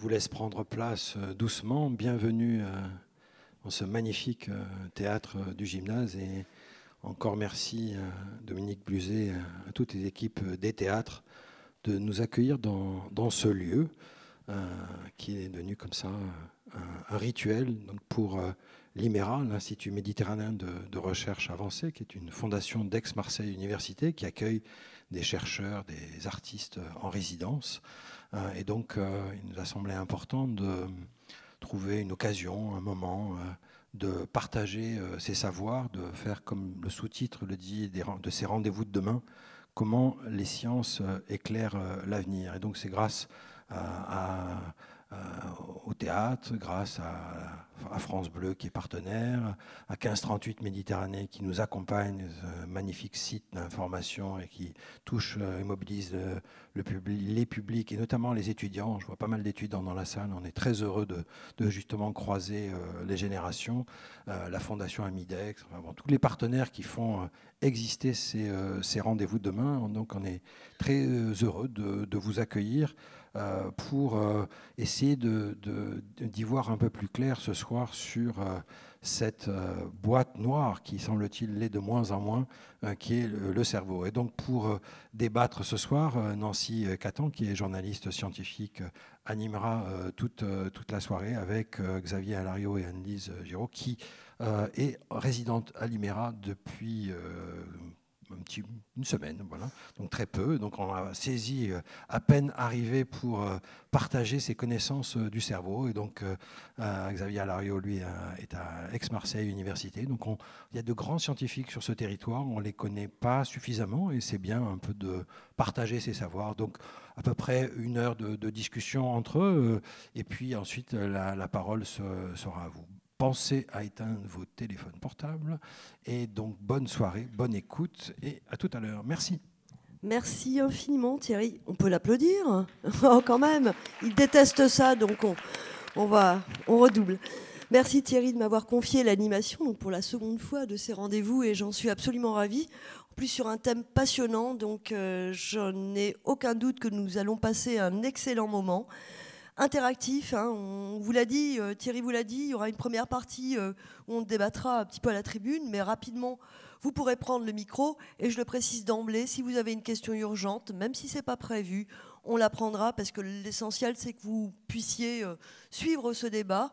vous laisse prendre place doucement. Bienvenue dans ce magnifique théâtre du gymnase. Et encore merci, Dominique Bluzet, à toutes les équipes des théâtres de nous accueillir dans ce lieu qui est devenu comme ça un rituel donc pour l'IMERA, l'Institut méditerranéen de recherche avancée, qui est une fondation d'Aix-Marseille Université qui accueille des chercheurs, des artistes en résidence. Et donc, il nous a semblé important de trouver une occasion, un moment, de partager ces savoirs, de faire, comme le sous-titre le dit, de ces rendez-vous de demain, comment les sciences éclairent l'avenir. Et donc, c'est grâce au théâtre, grâce à France Bleu qui est partenaire, à 1538 Méditerranée qui nous accompagne, ce magnifique site d'information et qui touche et mobilise les publics et notamment les étudiants. Je vois pas mal d'étudiants dans la salle. On est très heureux de justement croiser les générations, la Fondation Amidex, enfin bon, tous les partenaires qui font exister ces rendez-vous de demain. Donc on est très heureux de vous accueillir pour essayer d'y voir un peu plus clair ce soir sur cette boîte noire qui, semble-t-il, l'est de moins en moins, qui est le cerveau. Et donc, pour débattre ce soir, Nancy Catan, qui est journaliste scientifique, animera toute la soirée avec Xavier Alario et Anne-Lise Giraud, qui est résidente à l'IMERA depuis une semaine, voilà, donc très peu. Donc on a saisi à peine arrivé pour partager ses connaissances du cerveau. Et donc Xavier Alario, lui, est à Aix-Marseille Université. Donc il y a de grands scientifiques sur ce territoire, on ne les connaît pas suffisamment et c'est bien un peu de partager ces savoirs. Donc à peu près 1 heure de discussion entre eux et puis ensuite la parole sera à vous. Pensez à éteindre vos téléphones portables. Et donc, bonne soirée, bonne écoute et à tout à l'heure. Merci. Merci infiniment, Thierry. On peut l'applaudir oh, quand même. Il déteste ça, donc on redouble. Merci Thierry de m'avoir confié l'animation pour la seconde fois de ces rendez-vous et j'en suis absolument ravie. En plus, sur un thème passionnant, donc je n'ai aucun doute que nous allons passer un excellent moment. Interactif, hein, on vous l'a dit, Thierry vous l'a dit, il y aura une première partie où on débattra un petit peu à la tribune, mais rapidement, vous pourrez prendre le micro. Et je le précise d'emblée, si vous avez une question urgente, même si ce n'est pas prévu, on la prendra parce que l'essentiel, c'est que vous puissiez suivre ce débat.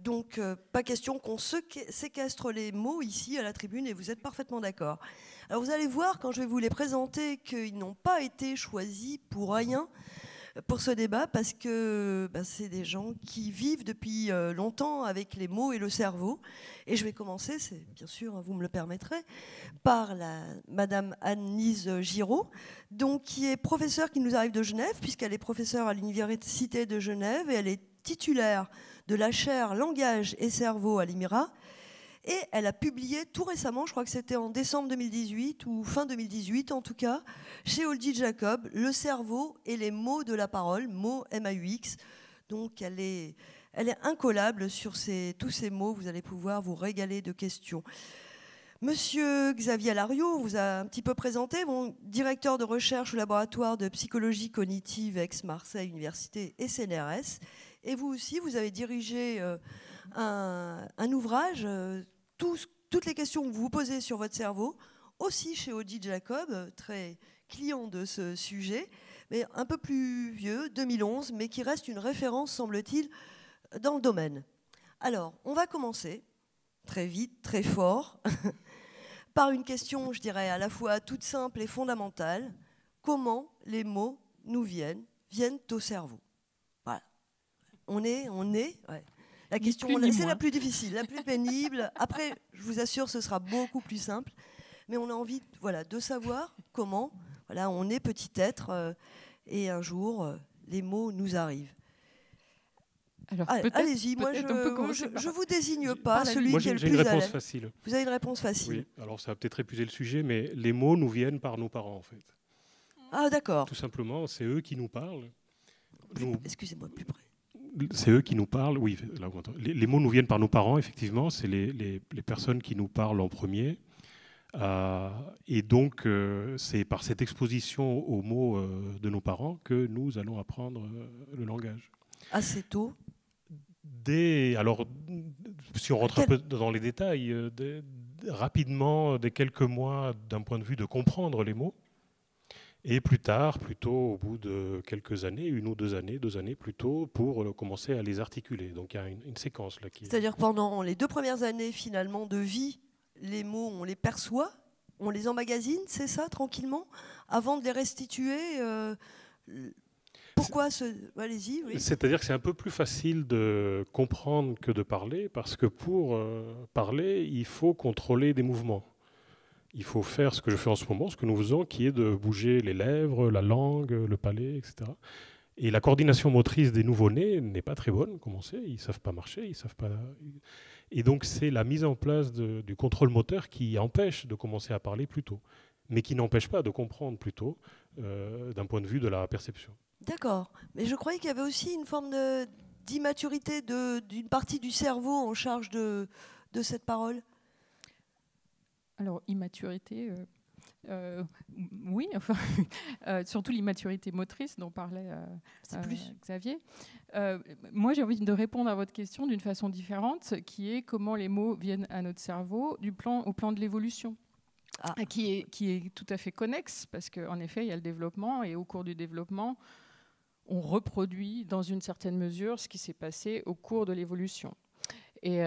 Donc, pas question qu'on séquestre les mots ici à la tribune et vous êtes parfaitement d'accord. Alors, vous allez voir, quand je vais vous les présenter, qu'ils n'ont pas été choisis pour rien pour ce débat parce que c'est des gens qui vivent depuis longtemps avec les mots et le cerveau. Et je vais commencer, c'est bien sûr, vous me le permettrez, par Madame Anne-Lise Giraud, donc, qui est professeure qui nous arrive de Genève, puisqu'elle est professeure à l'Université de Genève et elle est titulaire de la chaire Langage et Cerveau à l'IMERA. Et elle a publié tout récemment, je crois que c'était en décembre 2018 ou fin 2018 en tout cas, chez Oldie Jacob, Le cerveau et les mots de la parole, mots MAUX. Donc elle est incollable sur tous ces mots, vous allez pouvoir vous régaler de questions. Monsieur Xavier Alario, on vous a un petit peu présenté, directeur de recherche au laboratoire de psychologie cognitive Aix-Marseille Université et CNRS. Et vous aussi, vous avez dirigé un ouvrage, toutes les questions que vous vous posez sur votre cerveau, aussi chez Oldie Jacob, très client de ce sujet, mais un peu plus vieux, 2011, mais qui reste une référence, semble-t-il, dans le domaine. Alors, on va commencer très vite, très fort, par une question, je dirais, à la fois toute simple et fondamentale. Comment les mots nous viennent au cerveau? Voilà. On est, ouais. La question, c'est la plus difficile, la plus pénible. Après, je vous assure, ce sera beaucoup plus simple. Mais on a envie de savoir comment on est petit être et un jour, les mots nous arrivent. Alors, allez-y, moi je vous désigne pas celui qui est le plus J'ai une réponse facile. Vous avez une réponse facile. Oui, alors ça va peut-être épuiser le sujet, mais les mots nous viennent par nos parents en fait. Ah d'accord. Tout simplement, c'est eux qui nous parlent. Excusez-moi, plus près. C'est eux qui nous parlent, oui. Là, les mots nous viennent par nos parents, effectivement. C'est les personnes qui nous parlent en premier. Et donc, c'est par cette exposition aux mots de nos parents que nous allons apprendre le langage. Assez tôt. Alors, si on rentre un peu dans les détails, rapidement, dès quelques mois, d'un point de vue de comprendre les mots, et plus tard, plutôt au bout de quelques années, 1 ou 2 années, 2 années plutôt, pour commencer à les articuler. Donc il y a une séquence là qui. C'est-à-dire pendant les 2 premières années finalement de vie, les mots, on les perçoit, on les emmagasine, c'est ça, tranquillement, avant de les restituer. Pourquoi Allez-y. Oui. C'est-à-dire que c'est un peu plus facile de comprendre que de parler, parce que pour parler, il faut contrôler des mouvements. Il faut faire ce que je fais en ce moment, ce que nous faisons, qui est de bouger les lèvres, la langue, le palais, etc. Et la coordination motrice des nouveau-nés n'est pas très bonne, comme on sait. Ils ne savent pas marcher, ils savent pas. Et donc c'est la mise en place du contrôle moteur qui empêche de commencer à parler plus tôt, mais qui n'empêche pas de comprendre plus tôt, d'un point de vue de la perception. D'accord. Mais je croyais qu'il y avait aussi une forme d'immaturité d'une partie du cerveau en charge de cette parole. Alors, immaturité, oui, enfin, surtout l'immaturité motrice dont parlait Xavier. Moi, j'ai envie de répondre à votre question d'une façon différente, qui est comment les mots viennent à notre cerveau au plan de l'évolution. Qui est tout à fait connexe, parce qu'en effet, il y a le développement, et au cours du développement, on reproduit dans une certaine mesure ce qui s'est passé au cours de l'évolution. Et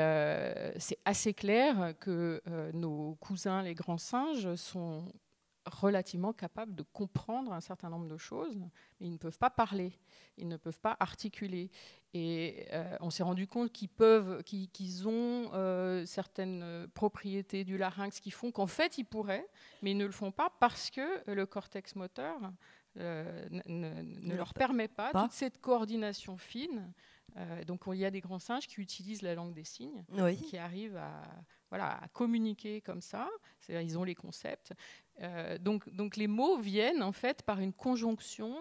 c'est assez clair que nos cousins, les grands singes, sont relativement capables de comprendre un certain nombre de choses, mais ils ne peuvent pas parler, ils ne peuvent pas articuler. Et on s'est rendu compte qu'ils ont certaines propriétés du larynx qui font qu'en fait, ils pourraient, mais ils ne le font pas parce que le cortex moteur ne leur permet pas toute cette coordination fine. Donc il y a des grands singes qui utilisent la langue des signes, qui arrivent à communiquer comme ça. C'est-à-dire, ils ont les concepts. Donc les mots viennent en fait par une conjonction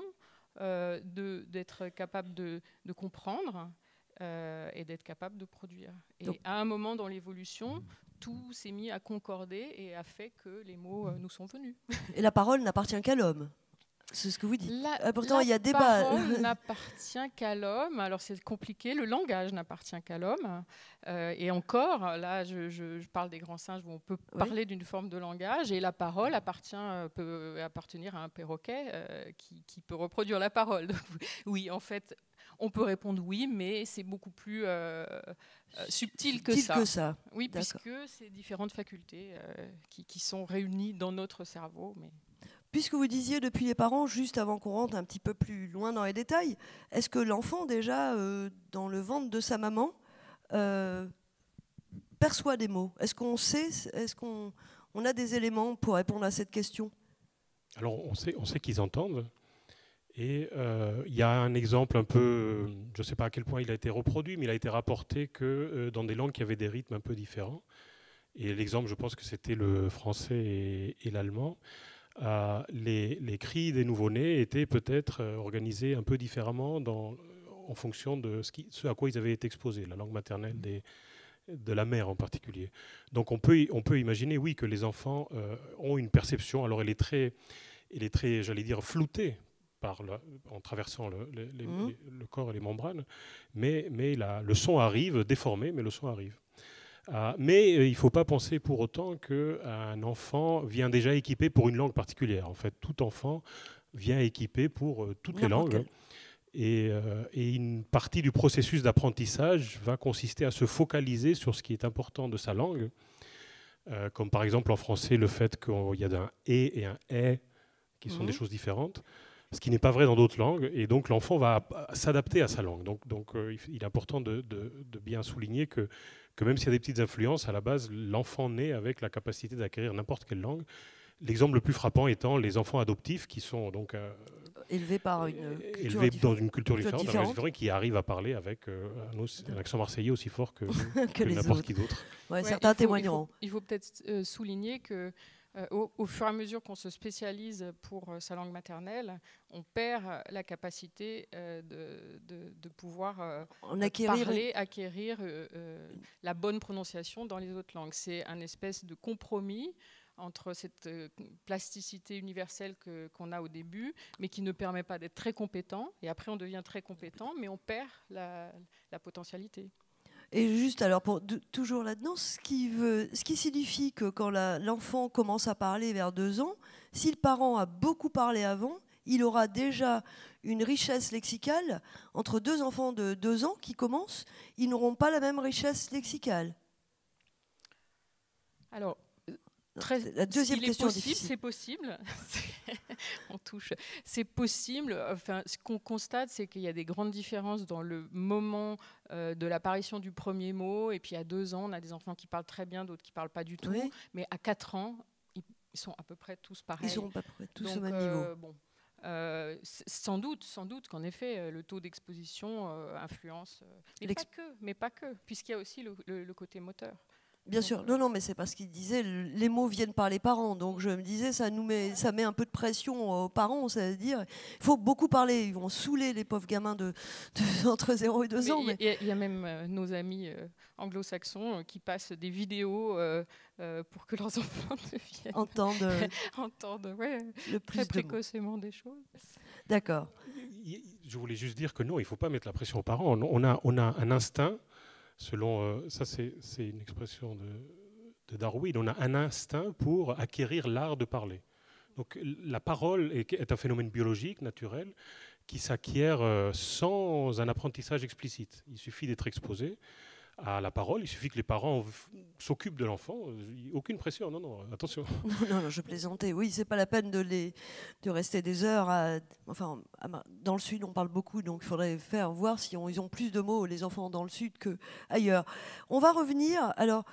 d'être capable de comprendre et d'être capable de produire. Et à un moment dans l'évolution, tout s'est mis à concorder et a fait que les mots nous sont venus. Et la parole n'appartient qu'à l'homme. C'est ce que vous dites. Pourtant, il y a débat. La parole n'appartient qu'à l'homme. Alors, c'est compliqué. Le langage n'appartient qu'à l'homme. Et encore, là, je parle des grands singes où on peut parler d'une forme de langage. Et la parole peut appartenir à un perroquet qui peut reproduire la parole. Donc, oui, en fait, on peut répondre oui, mais c'est beaucoup plus subtil que ça. Oui, puisque c'est différentes facultés qui sont réunies dans notre cerveau. Mais... Puisque vous disiez depuis les parents, juste avant qu'on rentre un petit peu plus loin dans les détails, est-ce que l'enfant déjà dans le ventre de sa maman perçoit des mots? Est-ce qu'on sait, est-ce qu'on a des éléments pour répondre à cette question? Alors on sait qu'ils entendent. Et il y a un exemple un peu, je ne sais pas à quel point il a été reproduit, mais il a été rapporté que dans des langues qui avaient des rythmes un peu différents, et l'exemple je pense que c'était le français et l'allemand, les cris des nouveau-nés étaient peut-être organisés un peu différemment en fonction de ce à quoi ils avaient été exposés, la langue maternelle de la mère en particulier. Donc on peut imaginer, oui, que les enfants ont une perception, alors elle est très j'allais dire, floutée en traversant le corps et les membranes, mais le son arrive, déformé, mais le son arrive. Mais il ne faut pas penser pour autant qu'un enfant vient déjà équipé pour une langue particulière. En fait, tout enfant vient équipé pour toutes les langues. Et une partie du processus d'apprentissage va consister à se focaliser sur ce qui est important de sa langue. Comme par exemple en français, le fait qu'il y a un « et » et un « est » qui sont des choses différentes. Ce qui n'est pas vrai dans d'autres langues, et donc l'enfant va s'adapter à sa langue. Donc il est important de bien souligner que même s'il y a des petites influences, à la base, l'enfant naît avec la capacité d'acquérir n'importe quelle langue. L'exemple le plus frappant étant les enfants adoptifs qui sont donc élevés dans une culture différente, qui arrivent à parler avec un accent marseillais aussi fort que n'importe qui d'autre. Certains témoigneront. Il faut peut-être souligner que au fur et à mesure qu'on se spécialise pour sa langue maternelle, on perd la capacité de pouvoir acquérir la bonne prononciation dans les autres langues. C'est un espèce de compromis entre cette plasticité universelle qu'on a au début, mais qui ne permet pas d'être très compétent. Et après, on devient très compétent, mais on perd la potentialité. Et juste, alors, toujours là-dedans, ce qui signifie que quand l'enfant commence à parler vers 2 ans, si le parent a beaucoup parlé avant, il aura déjà une richesse lexicale. Entre 2 enfants de 2 ans qui commencent, ils n'auront pas la même richesse lexicale. Alors, la deuxième question c'est possible. On touche. C'est possible. Enfin, ce qu'on constate, c'est qu'il y a des grandes différences dans le moment de l'apparition du premier mot. Et puis à 2 ans, on a des enfants qui parlent très bien, d'autres qui parlent pas du tout. Oui. Mais à 4 ans, ils sont à peu près tous pareils. Ils sont à peu près tous au même niveau. Bon, sans doute qu'en effet, le taux d'exposition influence. Mais pas que, puisqu'il y a aussi le côté moteur. Bien sûr, non, mais c'est parce qu'il disait les mots viennent par les parents. Donc je me disais, ça met un peu de pression aux parents, c'est-à-dire il faut beaucoup parler. Ils vont saouler les pauvres gamins entre 0 et 2 ans. Il y a même nos amis anglo-saxons qui passent des vidéos pour que leurs enfants deviennent entendent le plus très précocement des choses. D'accord. Je voulais juste dire que non, il ne faut pas mettre la pression aux parents. On a un instinct. Ça c'est une expression de Darwin, on a un instinct pour acquérir l'art de parler. Donc la parole est un phénomène biologique, naturel, qui s'acquiert sans un apprentissage explicite. Il suffit d'être exposé à la parole, il suffit que les parents s'occupent de l'enfant, aucune pression, non, attention. Non, je plaisantais, oui, c'est pas la peine de rester des heures dans le Sud on parle beaucoup, donc il faudrait voir si ils ont plus de mots, les enfants dans le Sud, qu'ailleurs. On va revenir, alors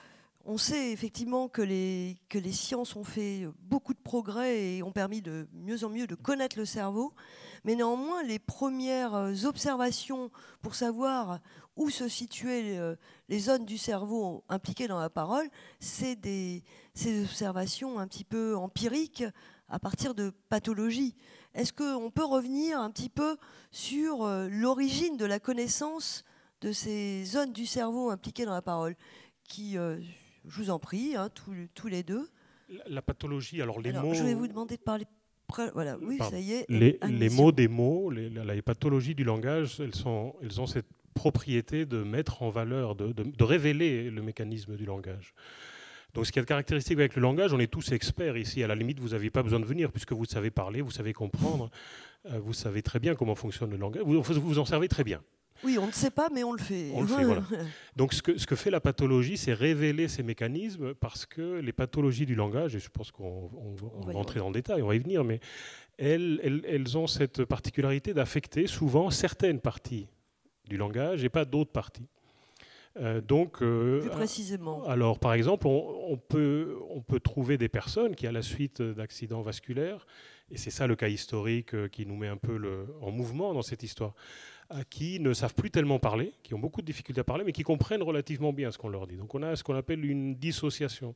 on sait effectivement que les sciences ont fait beaucoup de progrès et ont permis de mieux en mieux de connaître le cerveau, mais néanmoins les premières observations pour savoir où se situaient les zones du cerveau impliquées dans la parole, c'est ces observations un petit peu empiriques à partir de pathologies. Est-ce qu'on peut revenir un petit peu sur l'origine de la connaissance de ces zones du cerveau impliquées dans la parole qui, je vous en prie, tous les deux. La pathologie, alors les mots... Je vais vous demander de parler... Voilà, oui, Pardon. ça y est. Les mots des mots, les pathologies du langage, elles ont cette propriété de mettre en valeur, de révéler le mécanisme du langage. Donc ce qui est caractéristique avec le langage, on est tous experts ici. À la limite, vous n'avez pas besoin de venir puisque vous savez parler, vous savez comprendre, vous savez très bien comment fonctionne le langage. Vous en servez très bien. Oui, on ne sait pas, mais on le fait. On le fait, voilà. Donc ce que fait la pathologie, c'est révéler ces mécanismes parce que les pathologies du langage, et je pense qu'on va entrer dans le détail, on va y venir, mais elles ont cette particularité d'affecter souvent certaines parties du langage et pas d'autres parties. Plus précisément. Alors, par exemple, on peut trouver des personnes qui, à la suite d'accidents vasculaires, et c'est ça le cas historique qui nous met un peu en mouvement dans cette histoire, qui ne savent plus tellement parler, qui ont beaucoup de difficultés à parler, mais qui comprennent relativement bien ce qu'on leur dit. Donc on a ce qu'on appelle une dissociation.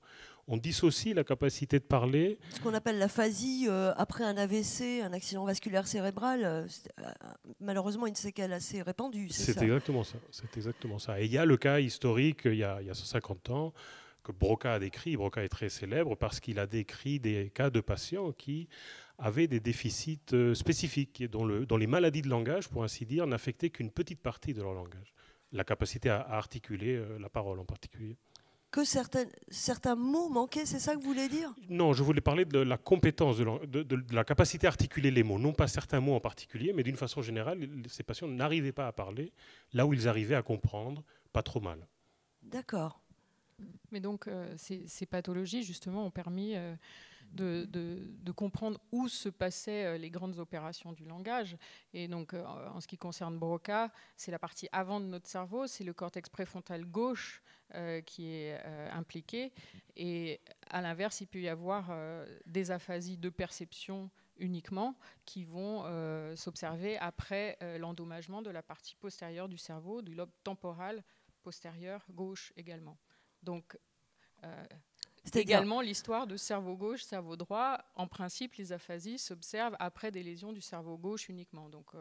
On dissocie la capacité de parler. Ce qu'on appelle l'aphasie après un AVC, un accident vasculaire cérébral, malheureusement une séquelle assez répandue. C'est exactement ça. C'est exactement ça. Et il y a le cas historique, il y a 150 ans, que Broca a décrit. Broca est très célèbre parce qu'il a décrit des cas de patients qui avaient des déficits spécifiques, dont les maladies de langage, pour ainsi dire, n'affectaient qu'une petite partie de leur langage. La capacité à articuler la parole en particulier. Que certains mots manquaient, c'est ça que vous voulez dire? Non, je voulais parler de la compétence, de la capacité à articuler les mots. Non pas certains mots en particulier, mais d'une façon générale, ces patients n'arrivaient pas à parler, là où ils arrivaient à comprendre, pas trop mal. D'accord. Mais donc, ces pathologies, justement, ont permis de comprendre où se passaient les grandes opérations du langage. Et donc, en ce qui concerne Broca, c'est la partie avant de notre cerveau, c'est le cortex préfrontal gauche qui est impliqué. Et à l'inverse, il peut y avoir des aphasies de perception uniquement qui vont s'observer après l'endommagement de la partie postérieure du cerveau, du lobe temporal postérieur gauche également. Donc, également l'histoire de cerveau gauche, cerveau droit. En principe, les aphasies s'observent après des lésions du cerveau gauche uniquement. Donc,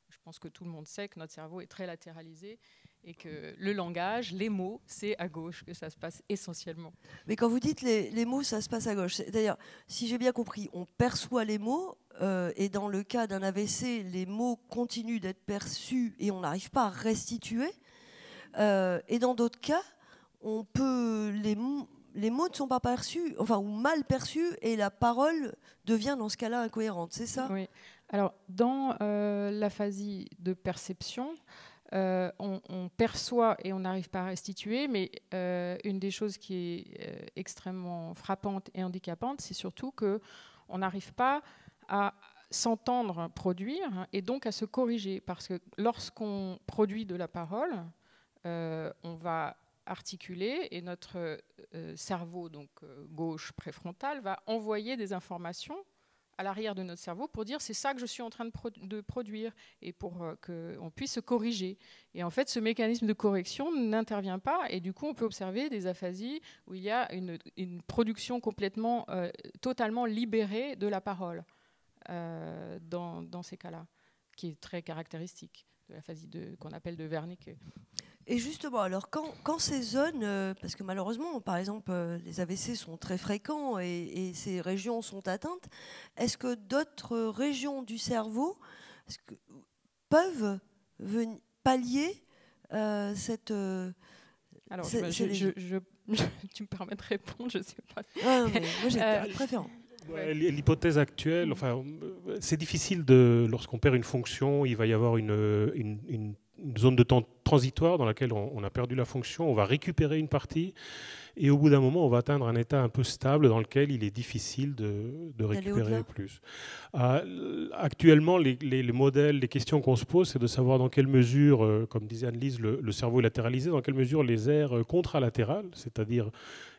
je pense que tout le monde sait que notre cerveau est très latéralisé Et que le langage, les mots, c'est à gauche que ça se passe essentiellement. Mais quand vous dites les mots, ça se passe à gauche. D'ailleurs, si j'ai bien compris, on perçoit les mots, et dans le cas d'un AVC, les mots continuent d'être perçus et on n'arrive pas à restituer. Et dans d'autres cas, les mots ne sont pas perçus, enfin, ou mal perçus, et la parole devient dans ce cas-là incohérente, c'est ça? Oui. Alors, dans l'aphasie de perception, on perçoit et on n'arrive pas à restituer, mais une des choses qui est extrêmement frappante et handicapante, c'est surtout qu'on n'arrive pas à s'entendre produire et donc à se corriger. Parce que lorsqu'on produit de la parole, on va articuler et notre cerveau, donc gauche préfrontal, va envoyer des informations à l'arrière de notre cerveau pour dire c'est ça que je suis en train de produire et pour qu'on puisse se corriger. Et en fait, ce mécanisme de correction n'intervient pas et du coup, on peut observer des aphasies où il y a une production complètement, totalement libérée de la parole dans ces cas-là, qui est très caractéristique de l'aphasie qu'on appelle de Wernicke. Et justement, alors quand ces zones, parce que malheureusement, par exemple, les AVC sont très fréquents et ces régions sont atteintes, est-ce que d'autres régions du cerveau peuvent pallier cette... Alors, tu me permets de répondre, je ne sais pas. Ah, mais moi, j'ai pas de préférence. Ouais, l'hypothèse actuelle, enfin, c'est difficile lorsqu'on perd une fonction, il va y avoir une zone de temps transitoire dans laquelle on a perdu la fonction, on va récupérer une partie et au bout d'un moment on va atteindre un état un peu stable dans lequel il est difficile de récupérer plus. Actuellement, les modèles, les questions qu'on se pose, c'est de savoir dans quelle mesure, comme disait Anne-Lise, le cerveau est latéralisé, dans quelle mesure les aires contralatérales, c'est-à-dire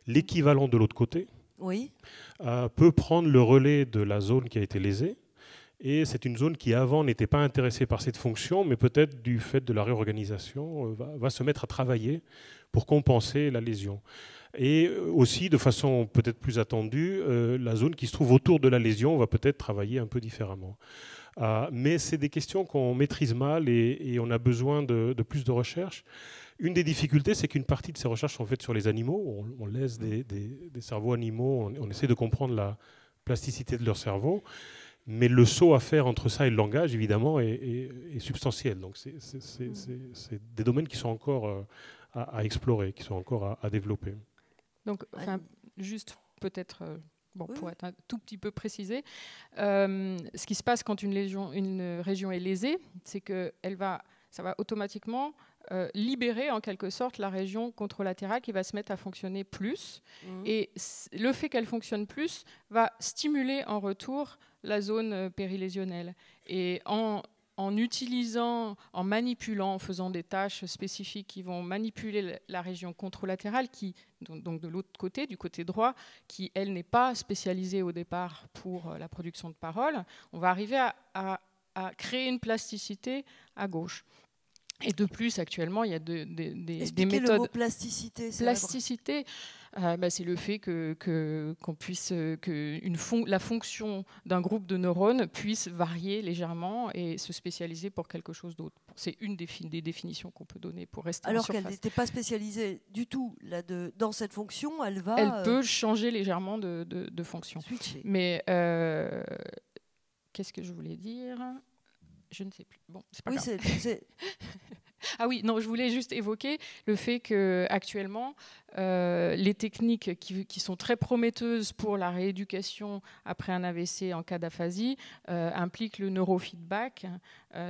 l'équivalent de l'autre côté, oui. Peut prendre le relais de la zone qui a été lésée. Et c'est une zone qui, avant, n'était pas intéressée par cette fonction, mais peut-être du fait de la réorganisation, va se mettre à travailler pour compenser la lésion. Et aussi, de façon peut-être plus attendue, la zone qui se trouve autour de la lésion va peut-être travailler un peu différemment. Mais c'est des questions qu'on maîtrise mal et on a besoin de plus de recherche. Une des difficultés, c'est qu'une partie de ces recherches sont faites sur les animaux. On laisse des cerveaux animaux, on essaie de comprendre la plasticité de leur cerveau. Mais le saut à faire entre ça et le langage, évidemment, est substantiel. Donc, c'est des domaines qui sont encore à explorer, qui sont encore à développer. Donc, juste peut-être, pour être un tout petit peu précisé, ce qui se passe quand une région est lésée, c'est que ça va automatiquement libérer en quelque sorte la région contralatérale qui va se mettre à fonctionner plus. Et le fait qu'elle fonctionne plus va stimuler en retour la zone périlésionnelle. Et en manipulant, en faisant des tâches spécifiques qui vont manipuler la région contralatérale, donc de l'autre côté, du côté droit, qui, elle, n'est pas spécialisée au départ pour la production de parole, on va arriver à créer une plasticité à gauche. Et de plus, actuellement, il y a des méthodes... le mot plasticité. Plasticité, c'est le fait qu'on puisse la fonction d'un groupe de neurones puisse varier légèrement et se spécialiser pour quelque chose d'autre. C'est une des définitions qu'on peut donner pour rester en surface. Alors qu'elle n'était pas spécialisée du tout dans cette fonction, elle peut changer légèrement de fonction. Switcher. Mais qu'est-ce que je voulais dire ? Je ne sais plus. Bon, c'est pas grave. Ah oui, non, je voulais juste évoquer le fait qu'actuellement, les techniques qui sont très prometteuses pour la rééducation après un AVC en cas d'aphasie impliquent le neurofeedback,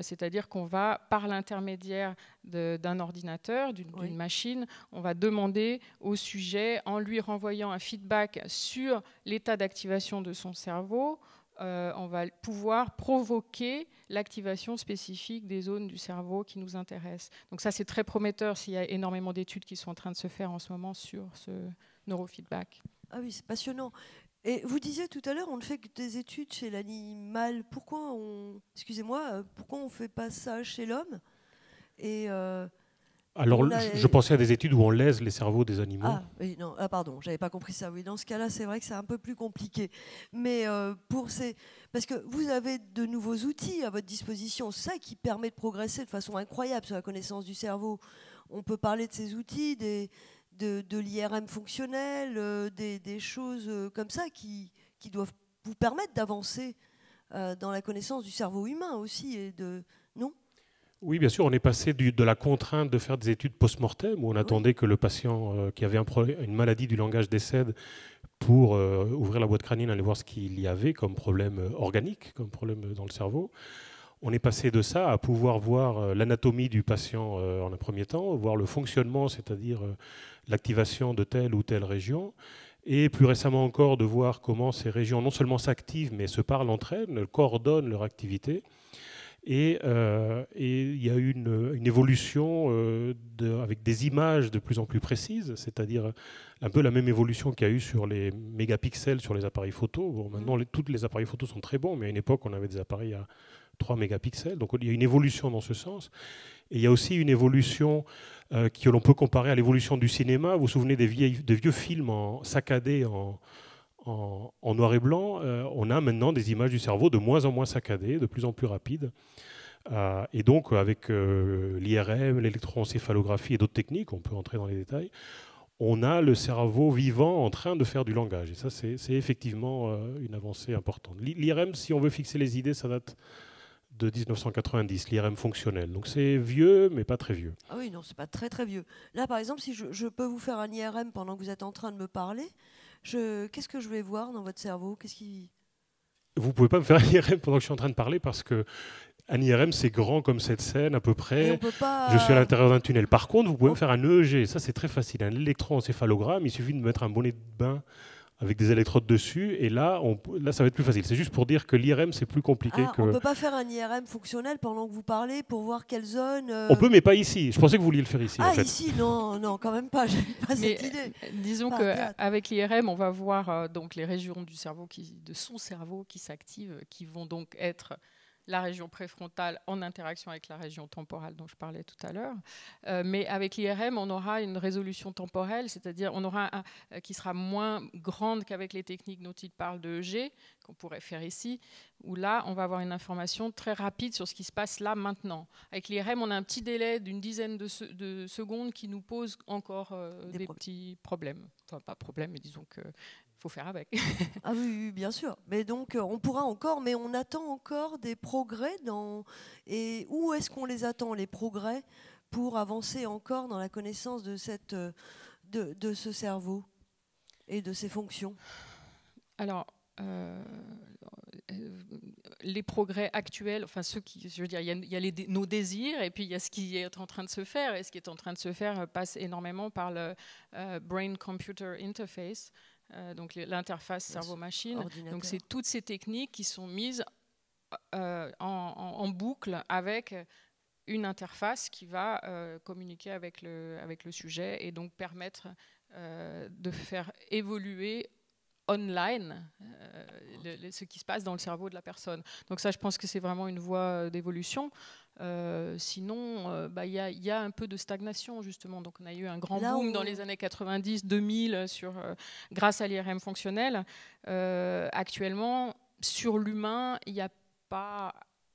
c'est-à-dire qu'on va, par l'intermédiaire d'un ordinateur, d'une machine, on va demander au sujet, en lui renvoyant un feedback sur l'état d'activation de son cerveau, on va pouvoir provoquer l'activation spécifique des zones du cerveau qui nous intéressent. Donc ça, c'est très prometteur s'il y a énormément d'études qui sont en train de se faire en ce moment sur ce neurofeedback. Ah oui, c'est passionnant. Et vous disiez tout à l'heure, on ne fait que des études chez l'animal. Pourquoi on ne fait pas ça chez l'homme ? Et alors, je pensais à des études où on lèse les cerveaux des animaux. Ah, oui, non, pardon, j'avais pas compris ça. Oui, dans ce cas-là, c'est vrai que c'est un peu plus compliqué. Mais parce que vous avez de nouveaux outils à votre disposition, ça qui permet de progresser de façon incroyable sur la connaissance du cerveau. on peut parler de ces outils, de l'IRM fonctionnel, des choses comme ça qui doivent vous permettre d'avancer dans la connaissance du cerveau humain aussi. Non ? Oui, bien sûr, on est passé de la contrainte de faire des études post-mortem, où on attendait que le patient qui avait une maladie du langage décède pour ouvrir la boîte crânienne, aller voir ce qu'il y avait comme problème organique, comme problème dans le cerveau. On est passé de ça à pouvoir voir l'anatomie du patient en un premier temps, voir le fonctionnement, c'est-à-dire l'activation de telle ou telle région, et plus récemment encore de voir comment ces régions non seulement s'activent, mais se parlent entre elles, coordonnent leur activité. Et il y a eu une évolution avec des images de plus en plus précises, c'est-à-dire un peu la même évolution qu'il y a eu sur les mégapixels sur les appareils photo. Bon, maintenant, tous les appareils photo sont très bons, mais à une époque, on avait des appareils à 3 mégapixels. Donc il y a une évolution dans ce sens. Et il y a aussi une évolution que l'on peut comparer à l'évolution du cinéma. Vous vous souvenez des vieux films saccadés en noir et blanc, on a maintenant des images du cerveau de moins en moins saccadées, de plus en plus rapides. Et donc, avec l'IRM, l'électroencéphalographie et d'autres techniques, on peut entrer dans les détails, on a le cerveau vivant en train de faire du langage. Et ça, c'est effectivement une avancée importante. L'IRM, si on veut fixer les idées, ça date de 1990, l'IRM fonctionnel. Donc c'est vieux, mais pas très vieux. Ah oui, non, c'est pas très très vieux. Là, par exemple, si je peux vous faire un IRM pendant que vous êtes en train de me parler, qu'est-ce que je vais voir dans votre cerveau ? Vous ne pouvez pas me faire un IRM pendant que je suis en train de parler parce que un IRM, c'est grand comme cette scène à peu près. On peut pas... Je suis à l'intérieur d'un tunnel. Par contre, vous pouvez me faire un EEG. Ça, c'est très facile. Un électroencéphalogramme, il suffit de mettre un bonnet de bain avec des électrodes dessus, et là, ça va être plus facile. C'est juste pour dire que l'IRM, c'est plus compliqué que... On ne peut pas faire un IRM fonctionnel pendant que vous parlez pour voir quelle zone... On peut, mais pas ici. Je pensais que vous vouliez le faire ici. Ah, en fait. Ici, non, quand même pas. J'ai pas cette idée. Disons qu'avec l'IRM, on va voir donc les régions du cerveau de son cerveau qui s'activent, qui vont donc être la région préfrontale en interaction avec la région temporale dont je parlais tout à l'heure. Mais avec l'IRM, on aura une résolution temporelle, c'est-à-dire on aura qui sera moins grande qu'avec les techniques dont il parle de EEG, qu'on pourrait faire ici, où là, on va avoir une information très rapide sur ce qui se passe là, maintenant. Avec l'IRM, on a un petit délai d'une dizaine de secondes qui nous pose encore des petits problèmes. Enfin, pas problème, mais disons que faut faire avec. Ah oui, bien sûr. Mais donc, on pourra encore, mais on attend encore des progrès Et où est-ce qu'on les attend, les progrès, pour avancer encore dans la connaissance de ce cerveau et de ses fonctions ? Alors, les progrès actuels, enfin ceux qui, je veux dire, il y a nos désirs et puis il y a ce qui est en train de se faire. Et ce qui est en train de se faire passe énormément par le Brain-Computer Interface. Donc l'interface cerveau-machine. Donc c'est toutes ces techniques qui sont mises en boucle avec une interface qui va communiquer avec le sujet et donc permettre de faire évoluer online ce qui se passe dans le cerveau de la personne. Donc ça, je pense que c'est vraiment une voie d'évolution. Sinon, y a un peu de stagnation, justement. Donc on a eu un grand boom dans les années 90-2000 grâce à l'IRM fonctionnel. Actuellement, sur l'humain, il n'y a pas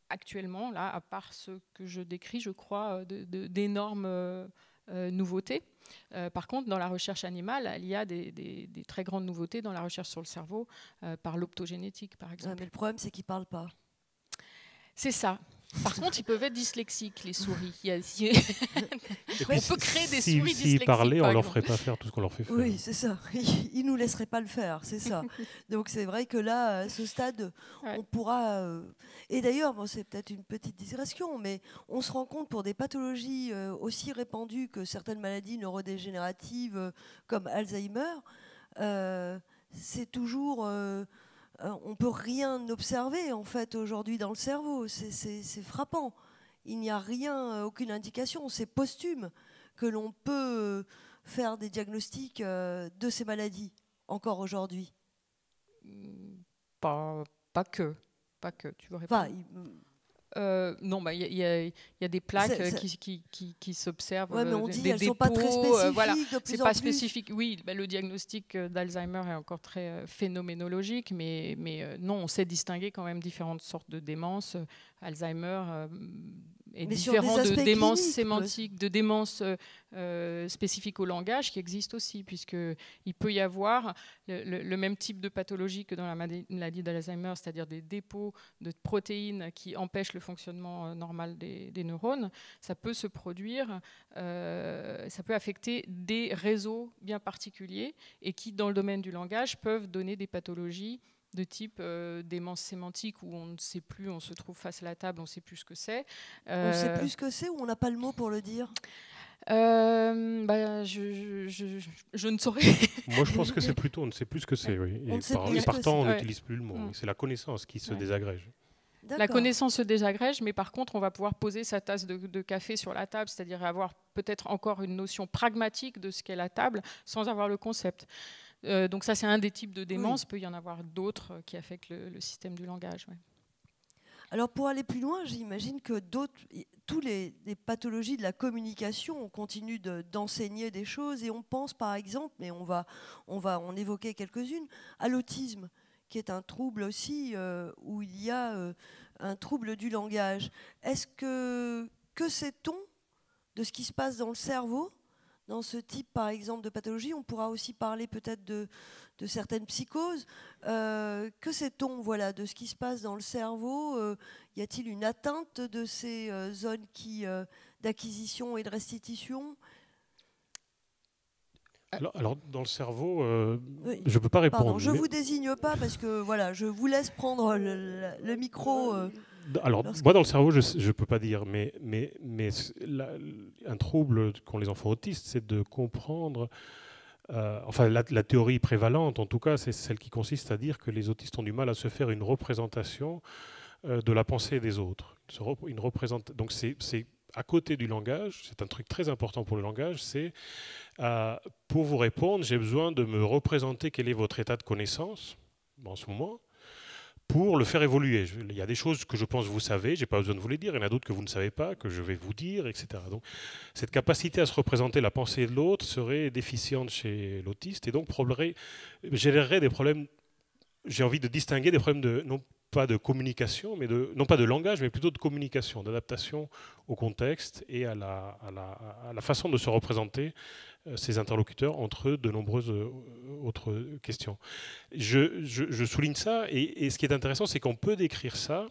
actuellement, là, à part ce que je décris, je crois, d'énormes nouveautés. Par contre, dans la recherche animale, il y a des très grandes nouveautés dans la recherche sur le cerveau, par l'optogénétique, par exemple. Mais le problème, c'est qu'ils ne parlent pas. C'est ça. Par contre, ils peuvent être dyslexiques, les souris. On peut créer des souris dyslexiques. S'ils parlaient, on ne leur ferait pas faire tout ce qu'on leur fait faire. Oui, c'est ça. Ils ne nous laisseraient pas le faire, c'est ça. Donc c'est vrai que là, à ce stade, on pourra... Et d'ailleurs, bon, c'est peut-être une petite digression, mais on se rend compte pour des pathologies aussi répandues que certaines maladies neurodégénératives comme Alzheimer, c'est toujours... on ne peut rien observer en fait aujourd'hui dans le cerveau, c'est frappant. Il n'y a rien, aucune indication, c'est posthume que l'on peut faire des diagnostics de ces maladies encore aujourd'hui. Pas que, tu veux répondre. Non, il y a des plaques qui s'observent. Ouais, mais on dit qu'elles ne sont pas très spécifiques. Voilà. C'est pas spécifique. Oui, le diagnostic d'Alzheimer est encore très phénoménologique, mais non, on sait distinguer quand même différentes sortes de démence. Alzheimer, est différent de démence sémantique, de démence spécifique au langage qui existe aussi, puisqu'il peut y avoir le même type de pathologie que dans la maladie d'Alzheimer, c'est-à-dire des dépôts de protéines qui empêchent le fonctionnement normal des neurones. Ça peut se produire, ça peut affecter des réseaux bien particuliers et qui, dans le domaine du langage, peuvent donner des pathologies de type démence sémantique où on ne sait plus, on se trouve face à la table, on ne sait plus ce que c'est. On ne sait plus ce que c'est ou on n'a pas le mot pour le dire? Je ne saurais. Moi, je pense que c'est plutôt on ne sait plus ce que c'est. Oui. Et partant, on n'utilise plus le mot. C'est la connaissance qui se désagrège. La connaissance se désagrège, mais par contre, on va pouvoir poser sa tasse de café sur la table, c'est-à-dire avoir peut-être encore une notion pragmatique de ce qu'est la table sans avoir le concept. Donc ça, c'est un des types de démence. Il peut y en avoir d'autres qui affectent le système du langage. Ouais. Alors pour aller plus loin, j'imagine que tous les pathologies de la communication, on continue d'enseigner des choses et on pense par exemple, mais on va en évoquer quelques-unes, à l'autisme, qui est un trouble aussi où il y a un trouble du langage. Est-ce que sait-on de ce qui se passe dans le cerveau dans ce type, par exemple, de pathologie? On pourra aussi parler peut-être de certaines psychoses. Que sait-on de ce qui se passe dans le cerveau? Y a-t-il une atteinte de ces zones d'acquisition et de restitution? Alors, dans le cerveau, oui. Je ne peux pas répondre. Pardon, je ne vous désigne pas parce que je vous laisse prendre le micro. Alors, moi, dans le cerveau, je ne peux pas dire, mais un trouble qu'ont les enfants autistes, c'est de comprendre... la théorie prévalente, en tout cas, c'est celle qui consiste à dire que les autistes ont du mal à se faire une représentation de la pensée des autres. Donc, c'est à côté du langage, c'est un truc très important pour le langage, c'est pour vous répondre, j'ai besoin de me représenter quel est votre état de connaissance en ce moment, pour le faire évoluer. Il y a des choses que je pense que vous savez, je n'ai pas besoin de vous les dire, il y en a d'autres que vous ne savez pas, que je vais vous dire, etc. Donc, cette capacité à se représenter la pensée de l'autre serait déficiente chez l'autiste et donc générerait des problèmes, j'ai envie de distinguer des problèmes non pas de communication, non pas de langage, mais plutôt de communication, d'adaptation au contexte et à la façon de se représenter ses interlocuteurs entre de nombreuses autres questions. Je souligne ça, et ce qui est intéressant, c'est qu'on peut décrire ça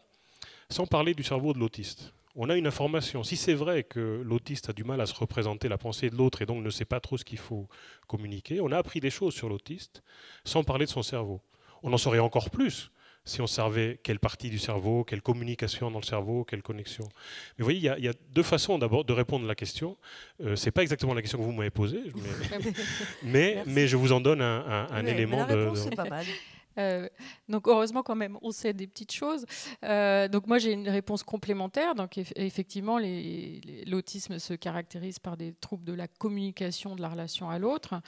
sans parler du cerveau de l'autiste. On a une information. Si c'est vrai que l'autiste a du mal à se représenter la pensée de l'autre et donc ne sait pas trop ce qu'il faut communiquer, on a appris des choses sur l'autiste sans parler de son cerveau. On en saurait encore plus si on savait quelle partie du cerveau, quelle communication dans le cerveau, quelle connexion. Mais vous voyez, il y a deux façons d'abord de répondre à la question. Ce n'est pas exactement la question que vous m'avez posée, mais je vous en donne un élément. La réponse, c'est pas mal. Donc heureusement quand même, on sait des petites choses. Donc moi j'ai une réponse complémentaire. Donc effectivement, l'autisme se caractérise par des troubles de la communication, de la relation à l'autre,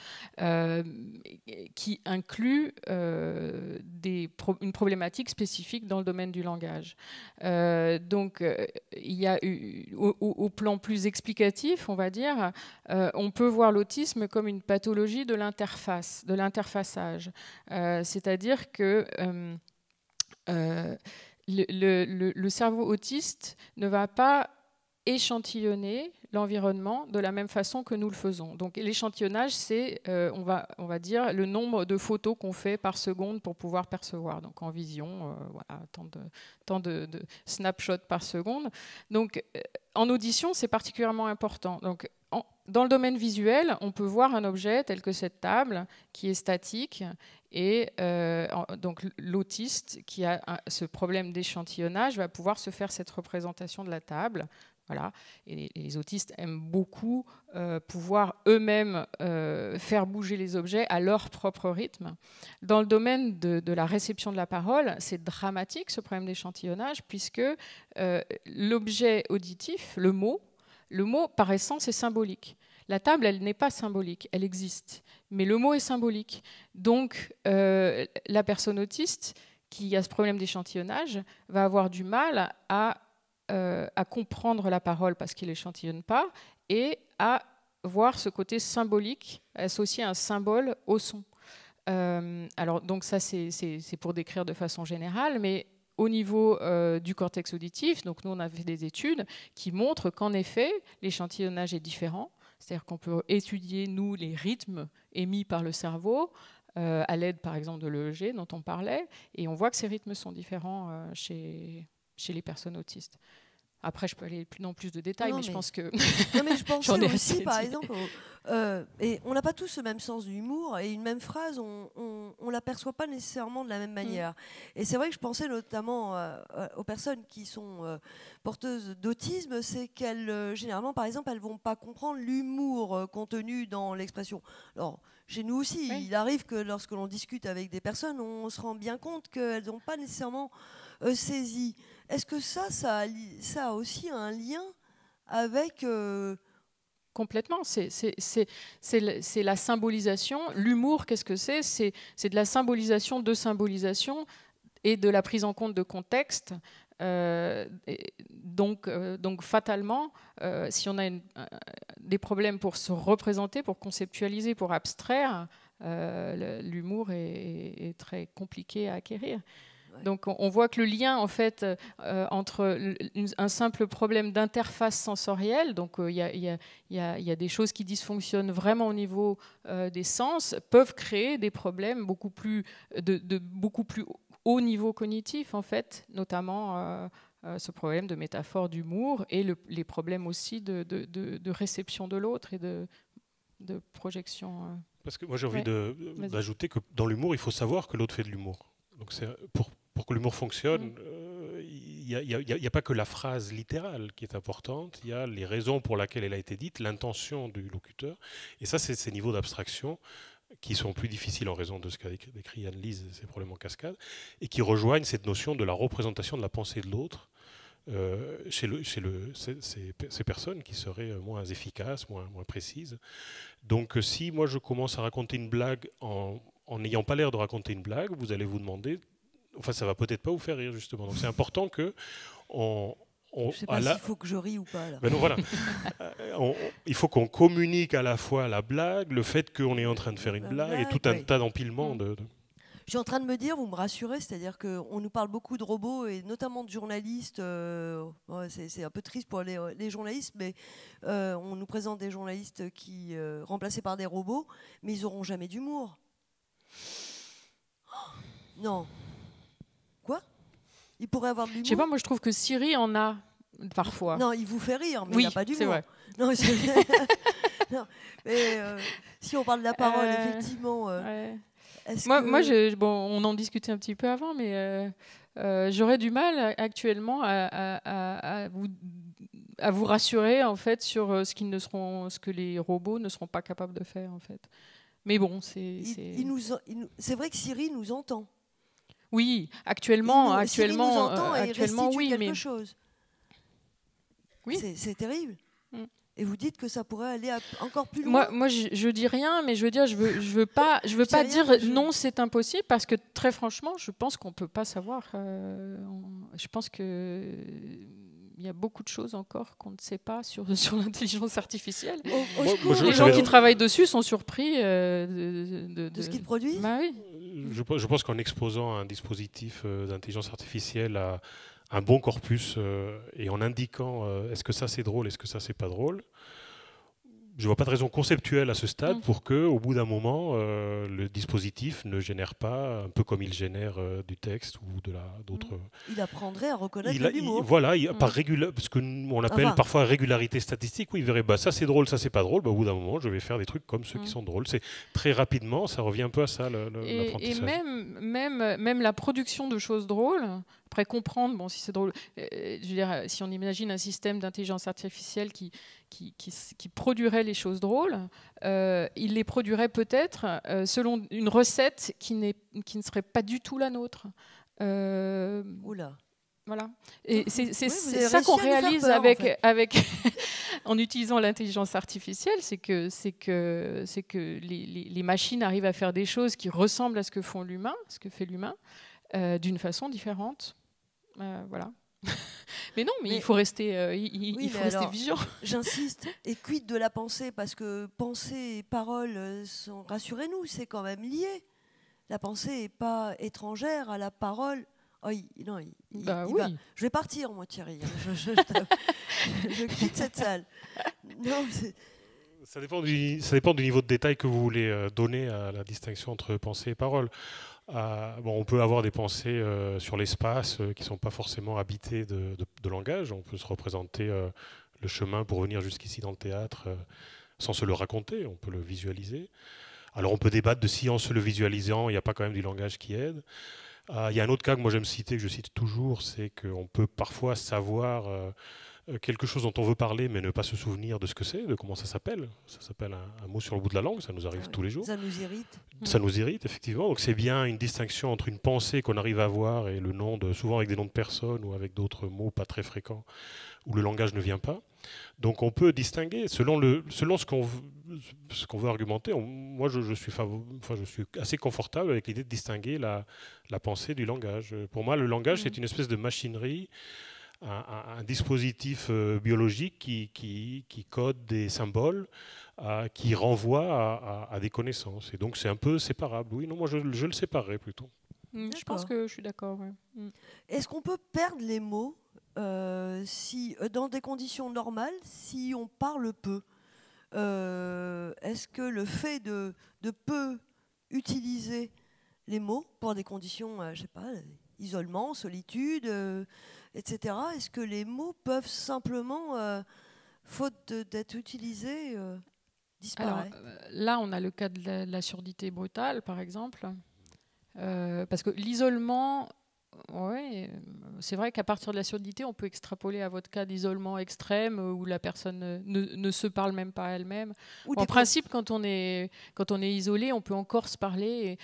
qui inclut une problématique spécifique dans le domaine du langage. Donc il y a au plan plus explicatif, on va dire, on peut voir l'autisme comme une pathologie de l'interface, de l'interfaçage, c'est-à-dire que le cerveau autiste ne va pas échantillonner l'environnement de la même façon que nous le faisons. Donc l'échantillonnage, c'est, on va dire, le nombre de photos qu'on fait par seconde pour pouvoir percevoir. Donc en vision, tant de snapshots par seconde. Donc en audition, c'est particulièrement important. Donc dans le domaine visuel, on peut voir un objet tel que cette table qui est statique et donc l'autiste qui a ce problème d'échantillonnage va pouvoir se faire cette représentation de la table. Voilà. Et les autistes aiment beaucoup pouvoir eux-mêmes faire bouger les objets à leur propre rythme. Dans le domaine de la réception de la parole, c'est dramatique ce problème d'échantillonnage puisque l'objet auditif, le mot, par essence, est symbolique. La table, elle n'est pas symbolique, elle existe. Mais le mot est symbolique. Donc, la personne autiste qui a ce problème d'échantillonnage va avoir du mal à comprendre la parole parce qu'il n'échantillonne pas et à voir ce côté symbolique, associer un symbole au son. Alors, donc ça, c'est pour décrire de façon générale, mais au niveau du cortex auditif. Donc nous, on a fait des études qui montrent qu'en effet, l'échantillonnage est différent. C'est-à-dire qu'on peut étudier, nous, les rythmes émis par le cerveau à l'aide, par exemple, de l'EEG dont on parlait, et on voit que ces rythmes sont différents chez les personnes autistes. Après, je peux aller dans plus de détails, mais je pense que... Non, mais je pensais aussi, par exemple, et on n'a pas tous le même sens de l'humour, et une même phrase, on ne l'aperçoit pas nécessairement de la même manière. Et c'est vrai que je pensais notamment aux personnes qui sont porteuses d'autisme, c'est qu'elles, généralement, par exemple, elles ne vont pas comprendre l'humour contenu dans l'expression. Alors, chez nous aussi, il arrive que lorsque l'on discute avec des personnes, on se rend bien compte qu'elles n'ont pas nécessairement saisi. Est-ce que ça a aussi un lien avec... Complètement. C'est la symbolisation. L'humour, qu'est-ce que c'est? C'est de la symbolisation de symbolisation et de la prise en compte de contexte. Donc, fatalement, si on a des problèmes pour se représenter, pour conceptualiser, pour abstraire, l'humour est très compliqué à acquérir. Donc on voit que le lien en fait entre un simple problème d'interface sensorielle, donc il y a des choses qui dysfonctionnent vraiment au niveau des sens, peuvent créer des problèmes beaucoup plus haut niveau cognitif en fait, notamment ce problème de métaphore d'humour et les problèmes aussi de réception de l'autre et de projection. Parce que moi j'ai envie d'ajouter que dans l'humour, il faut savoir que l'autre fait de l'humour. Donc c'est pour que l'humour fonctionne, il n'y a pas que la phrase littérale qui est importante, il y a les raisons pour lesquelles elle a été dite, l'intention du locuteur. Et ça, c'est ces niveaux d'abstraction qui sont plus difficiles en raison de ce qu'a décrit Anne-Lise, ces problèmes en cascade, et qui rejoignent cette notion de la représentation de la pensée de l'autre chez ces personnes qui seraient moins efficaces, moins précises. Donc si moi je commence à raconter une blague en n'ayant pas l'air de raconter une blague, vous allez vous demander... Enfin, ça va peut-être pas vous faire rire, justement. Donc, c'est important que... je ne sais pas s'il faut que je rie ou pas. Là. Ben non, voilà. Il faut qu'on communique à la fois la blague, le fait qu'on est en train de faire une blague et tout un tas d'empilements. Je suis en train de me dire, vous me rassurez, c'est-à-dire qu'on nous parle beaucoup de robots et notamment de journalistes. C'est un peu triste pour les journalistes, mais on nous présente des journalistes qui remplacés par des robots, mais ils n'auront jamais d'humour. Non. Quoi? Il pourrait avoir de l'humour? Je sais pas, moi je trouve que Siri en a parfois. Non, il vous fait rire, mais oui, il n'a pas d'humour. C'est vrai. Non, non, mais si on parle de la parole, effectivement. Moi on en discutait un petit peu avant, mais j'aurais du mal actuellement à vous rassurer en fait sur ce que les robots ne seront pas capables de faire en fait. Mais bon, c'est vrai que Siri nous entend. Oui, actuellement, oui, mais chose. Oui, c'est terrible. Et vous dites que ça pourrait aller encore plus loin. Moi, je dis rien, mais je veux dire, je veux pas dire non, c'est impossible, parce que très franchement, je pense qu'on peut pas savoir. Je pense que il y a beaucoup de choses encore qu'on ne sait pas sur l'intelligence artificielle. Les gens qui travaillent dessus sont surpris de ce qu'ils produisent. Bah oui. Je pense qu'en exposant un dispositif d'intelligence artificielle à un bon corpus et en indiquant est-ce que ça c'est drôle, est-ce que ça c'est pas drôle, je ne vois pas de raison conceptuelle à ce stade pour qu'au bout d'un moment, le dispositif ne génère pas, un peu comme il génère du texte ou d'autres... Il apprendrait à reconnaître l'humour. Voilà, par ce qu'on appelle parfois régularité statistique, il verrait ça c'est drôle, ça c'est pas drôle, au bout d'un moment, je vais faire des trucs comme ceux qui sont drôles. C'est très rapidement, ça revient un peu à ça, l'apprentissage. Et même la production de choses drôles, après comprendre si c'est drôle, je veux dire, si on imagine un système d'intelligence artificielle qui produirait les choses drôles, il les produirait peut-être selon une recette qui ne serait pas du tout la nôtre. Oula. Voilà. Et c'est ça qu'on réalise avec en utilisant l'intelligence artificielle, c'est que les machines arrivent à faire des choses qui ressemblent à ce que fait l'humain, d'une façon différente. Voilà. Mais non, mais il faut rester, rester vigilant. J'insiste. Et quid de la pensée? Parce que pensée et parole rassurez-nous, c'est quand même lié. La pensée n'est pas étrangère à la parole Oh, oui. Je vais partir, moi, Thierry. Je quitte cette salle. Non, ça dépend du niveau de détail que vous voulez donner à la distinction entre pensée et parole. On peut avoir des pensées sur l'espace qui ne sont pas forcément habitées de langage. On peut se représenter le chemin pour venir jusqu'ici dans le théâtre sans se le raconter, on peut le visualiser. Alors on peut débattre de si en se le visualisant, il n'y a pas quand même du langage qui aide. Il y a un autre cas que moi j'aime citer, que je cite toujours, c'est qu'on peut parfois savoir quelque chose dont on veut parler, mais ne pas se souvenir de ce que c'est, de comment ça s'appelle. Ça s'appelle un mot sur le bout de la langue, ça nous arrive tous les jours. Ça nous irrite. Ça nous irrite, effectivement. Donc c'est bien une distinction entre une pensée qu'on arrive à avoir et le nom souvent avec des noms de personnes ou avec d'autres mots pas très fréquents, où le langage ne vient pas. Donc on peut distinguer, selon ce qu'on veut argumenter. Moi, je suis assez confortable avec l'idée de distinguer la pensée du langage. Pour moi, le langage, c'est une espèce de machinerie, un dispositif biologique qui code des symboles, qui renvoie à des connaissances. Et donc, c'est un peu séparable. Oui, non, moi, je le séparerais plutôt. Je pense que je suis d'accord. Ouais. Est-ce qu'on peut perdre les mots si, dans des conditions normales, si on parle peu? Est-ce que le fait de peu utiliser les mots pour des conditions, je sais pas, isolement, solitude, etc., est-ce que les mots peuvent simplement, faute d'être utilisés, disparaître? Alors, là, on a le cas de la surdité brutale, par exemple. Parce que l'isolement, ouais, c'est vrai qu'à partir de la surdité, on peut extrapoler à votre cas d'isolement extrême où la personne ne se parle même pas elle-même. En principe, quand on est isolé, on peut encore se parler.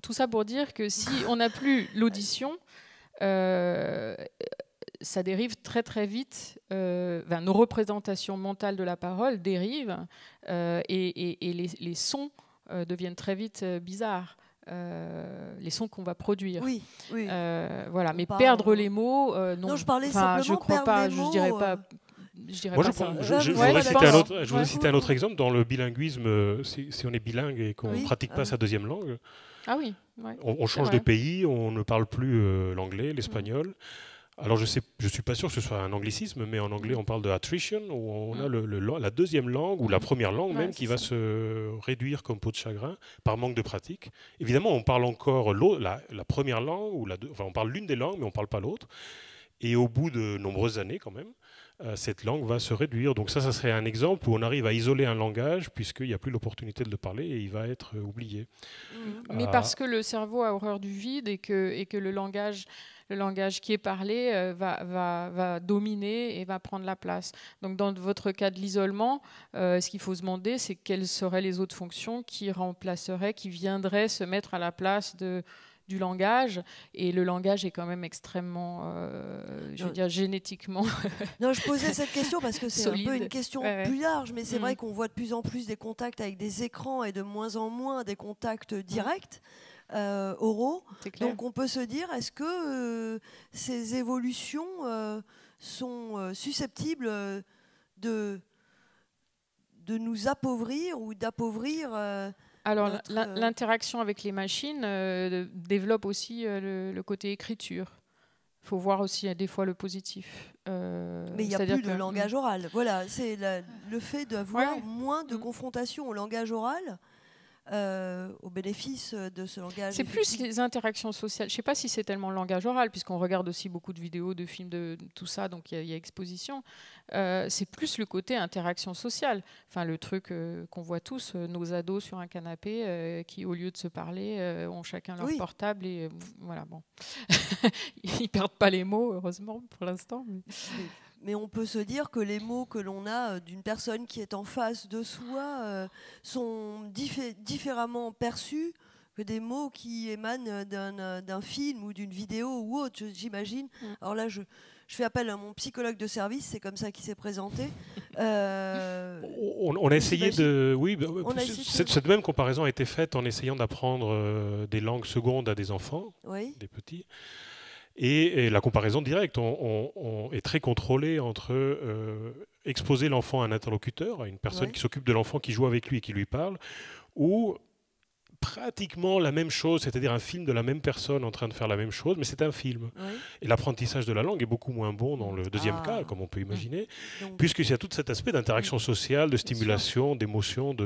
Tout ça pour dire que si on n'a plus l'audition, ça dérive très très vite. Nos représentations mentales de la parole dérivent et les sons deviennent très vite bizarres. Les sons qu'on va produire. Oui. Voilà, mais perdre les mots, non. Non, je parlais simplement je crois pas, je dirais pas. Moi, je voudrais citer un autre exemple. Dans le bilinguisme, si on est bilingue et qu'on ne pratique pas sa deuxième langue, on change de pays, on ne parle plus l'anglais, l'espagnol. Alors, je ne suis pas sûr que ce soit un anglicisme, mais en anglais, on parle de attrition, où on a la deuxième langue, ou la première langue même, qui va se réduire comme peau de chagrin par manque de pratique. Évidemment, on parle encore la première langue, on parle l'une des langues, mais on ne parle pas l'autre. Et au bout de nombreuses années, quand même, cette langue va se réduire. Donc ça serait un exemple où on arrive à isoler un langage, puisqu'il n'y a plus l'opportunité de le parler, et il va être oublié. Mais parce que le cerveau a horreur du vide et que le langage qui est parlé va dominer et va prendre la place. Donc dans votre cas de l'isolement, ce qu'il faut se demander, c'est quelles seraient les autres fonctions qui viendraient se mettre à la place du langage. Et le langage est quand même extrêmement, génétiquement Non, je posais cette question parce que c'est solide. Un peu une question plus large, mais c'est vrai qu'on voit de plus en plus des contacts avec des écrans et de moins en moins des contacts directs. Oraux. Donc on peut se dire, est-ce que ces évolutions sont susceptibles de nous appauvrir ou d'appauvrir Alors l'interaction avec les machines développe aussi le côté écriture. Il faut voir aussi des fois le positif. Mais il n'y a plus de langage oral. Voilà, c'est le fait d'avoir moins de confrontation au langage oral. Au bénéfice de ce langage. C'est plus les interactions sociales. Je ne sais pas si c'est tellement le langage oral, puisqu'on regarde aussi beaucoup de vidéos, de films, de tout ça, donc il y a exposition. C'est plus le côté interaction sociale. Enfin, le truc qu'on voit tous, nos ados sur un canapé, qui, au lieu de se parler, ont chacun leur portable. Et voilà, bon. Ils ne perdent pas les mots, heureusement, pour l'instant. Mais on peut se dire que les mots que l'on a d'une personne qui est en face de soi sont différemment perçus que des mots qui émanent d'un film ou d'une vidéo ou autre, j'imagine. Alors là, je fais appel à mon psychologue de service, c'est comme ça qu'il s'est présenté. On a essayé de... Oui, cette même comparaison a été faite en essayant d'apprendre des langues secondes à des enfants, des petits. Et la comparaison directe on est très contrôlée entre exposer l'enfant à un interlocuteur, à une personne qui s'occupe de l'enfant, qui joue avec lui et qui lui parle, ou pratiquement la même chose, c'est-à-dire un film de la même personne en train de faire la même chose, mais c'est un film. Oui. Et l'apprentissage de la langue est beaucoup moins bon dans le deuxième cas, comme on peut imaginer, Donc, puisqu'il y a tout cet aspect d'interaction sociale, de stimulation, d'émotion,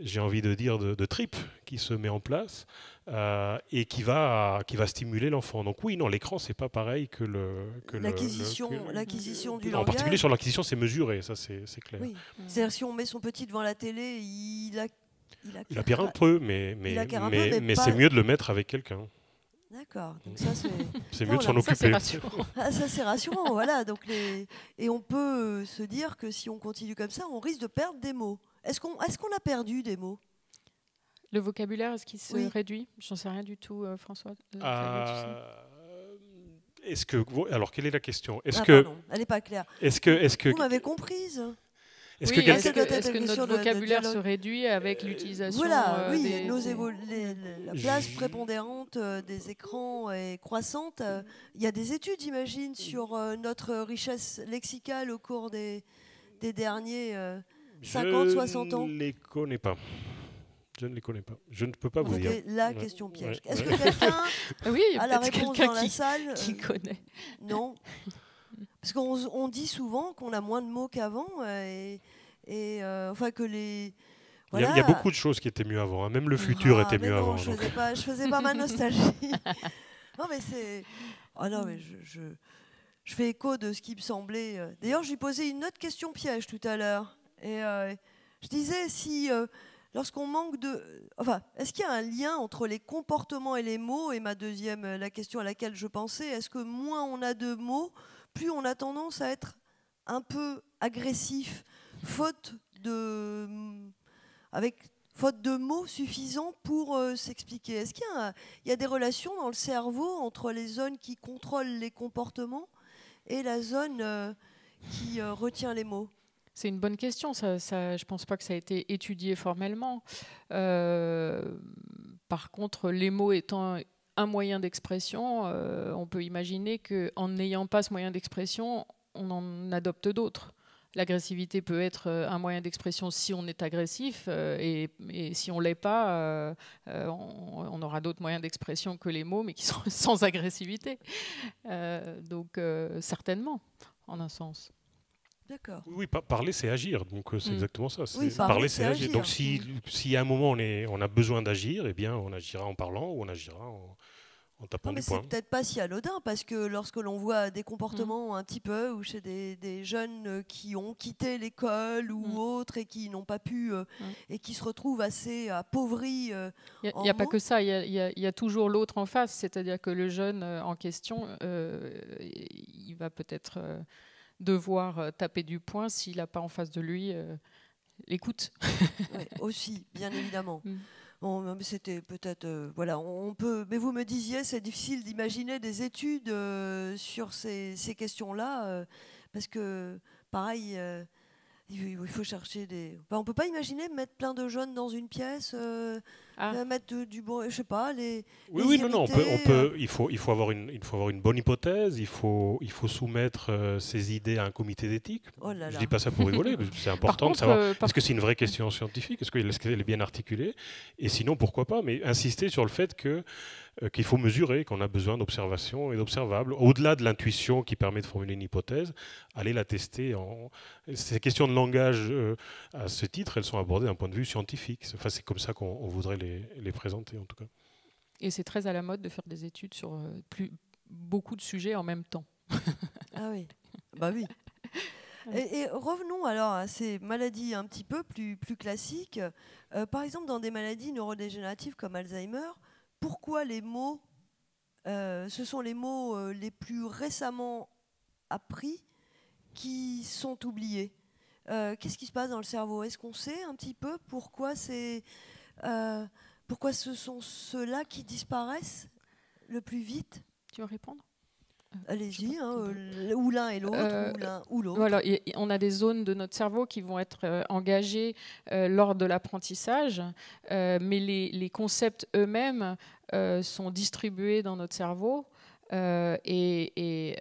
j'ai envie de dire de trip qui se met en place et qui va stimuler l'enfant. Donc oui, non, l'écran, c'est pas pareil que l'acquisition du en langage. particulier sur l'acquisition, c'est mesuré, ça c'est clair. Oui. C'est-à-dire si on met son petit devant la télé, il acquiert un peu, mais c'est mieux de le mettre avec quelqu'un. D'accord. Donc ça c'est mieux de s'en occuper. Ça c'est rassurant. Ça c'est rassurant, voilà. Donc et on peut se dire que si on continue comme ça, on risque de perdre des mots. Est-ce qu'on a perdu des mots? Le vocabulaire, est-ce qu'il se réduit? J'en sais rien du tout, François. Alors, quelle est la question? Pardon, elle n'est pas claire. Vous m'avez comprise. Est-ce que notre vocabulaire se réduit avec l'utilisation la place prépondérante des écrans est croissante. Il y a des études, j'imagine, sur notre richesse lexicale au cours des derniers 50, 60 ans. Je ne les connais pas. Je ne les connais pas. Je ne peux pas vous dire. La question piège. Est-ce que quelqu'un a la réponse dans la salle qui connaît? Non. Parce qu'on dit souvent qu'on a moins de mots qu'avant enfin que les... Voilà. Il y a beaucoup de choses qui étaient mieux avant. Hein. Même le futur était mieux avant. Je faisais pas ma nostalgie. Non mais c'est... Oh non mais je fais écho de ce qui me semblait... D'ailleurs, je lui posais une autre question piège tout à l'heure. Et je disais si... lorsqu'on manque de... Enfin, est-ce qu'il y a un lien entre les comportements et les mots? Et la question à laquelle je pensais, est-ce que moins on a de mots, plus on a tendance à être un peu agressif, faute de mots suffisants pour s'expliquer? Est-ce qu'il y a des relations dans le cerveau entre les zones qui contrôlent les comportements et la zone qui retient les mots? C'est une bonne question. Je ne pense pas que ça a été étudié formellement. Par contre, les mots étant un moyen d'expression, on peut imaginer qu'en n'ayant pas ce moyen d'expression, on en adopte d'autres. L'agressivité peut être un moyen d'expression si on est agressif et si on ne l'est pas, on aura d'autres moyens d'expression que les mots, mais qui sont sans agressivité. Donc certainement, en un sens. D'accord. Oui, parler, c'est agir. Donc c'est exactement ça. Parler, c'est agir. Donc si à un moment on a besoin d'agir, eh bien on agira en parlant ou on agira en tapant du poing. C'est peut-être pas si anodin, parce que lorsque l'on voit des comportements un petit peu, ou chez des jeunes qui ont quitté l'école ou autres et qui n'ont pas pu, et qui se retrouvent assez appauvris. Il n'y a pas que ça, il y a toujours l'autre en face, c'est-à-dire que le jeune en question, il va peut-être devoir taper du poing s'il n'a pas en face de lui l'écoute. Oui, aussi, bien évidemment. Bon, c'était peut-être... voilà, on peut... Mais vous me disiez, c'est difficile d'imaginer des études sur ces questions-là, parce que, pareil, il faut chercher des... Enfin, on ne peut pas imaginer mettre plein de jeunes dans une pièce, mettre du bon... Je sais pas, les... Oui, non, il faut avoir une bonne hypothèse, il faut soumettre ses idées à un comité d'éthique. Oh là là. Je ne dis pas ça pour rigoler, c'est important de savoir, est-ce que c'est une vraie question scientifique, est-ce qu'elle est bien articulée, et sinon, pourquoi pas, mais insister sur le fait qu'il faut mesurer, qu'on a besoin d'observations et d'observables. Au-delà de l'intuition qui permet de formuler une hypothèse, aller la tester. Ces questions de langage, à ce titre, elles sont abordées d'un point de vue scientifique. Enfin, c'est comme ça qu'on voudrait les présenter, en tout cas. Et c'est très à la mode de faire des études sur beaucoup de sujets en même temps. Ah oui, bah oui. Et revenons alors à ces maladies un petit peu plus classiques. Par exemple, dans des maladies neurodégénératives comme Alzheimer, pourquoi les mots, ce sont les mots les plus récemment appris qui sont oubliés? Qu'est-ce qui se passe dans le cerveau? Est-ce qu'on sait un petit peu pourquoi ce sont ceux-là qui disparaissent le plus vite? Tu veux répondre? Allez-y, ou l'un et l'autre, ou l'un ou l'autre. Voilà, on a des zones de notre cerveau qui vont être engagées lors de l'apprentissage, mais les concepts eux-mêmes sont distribués dans notre cerveau et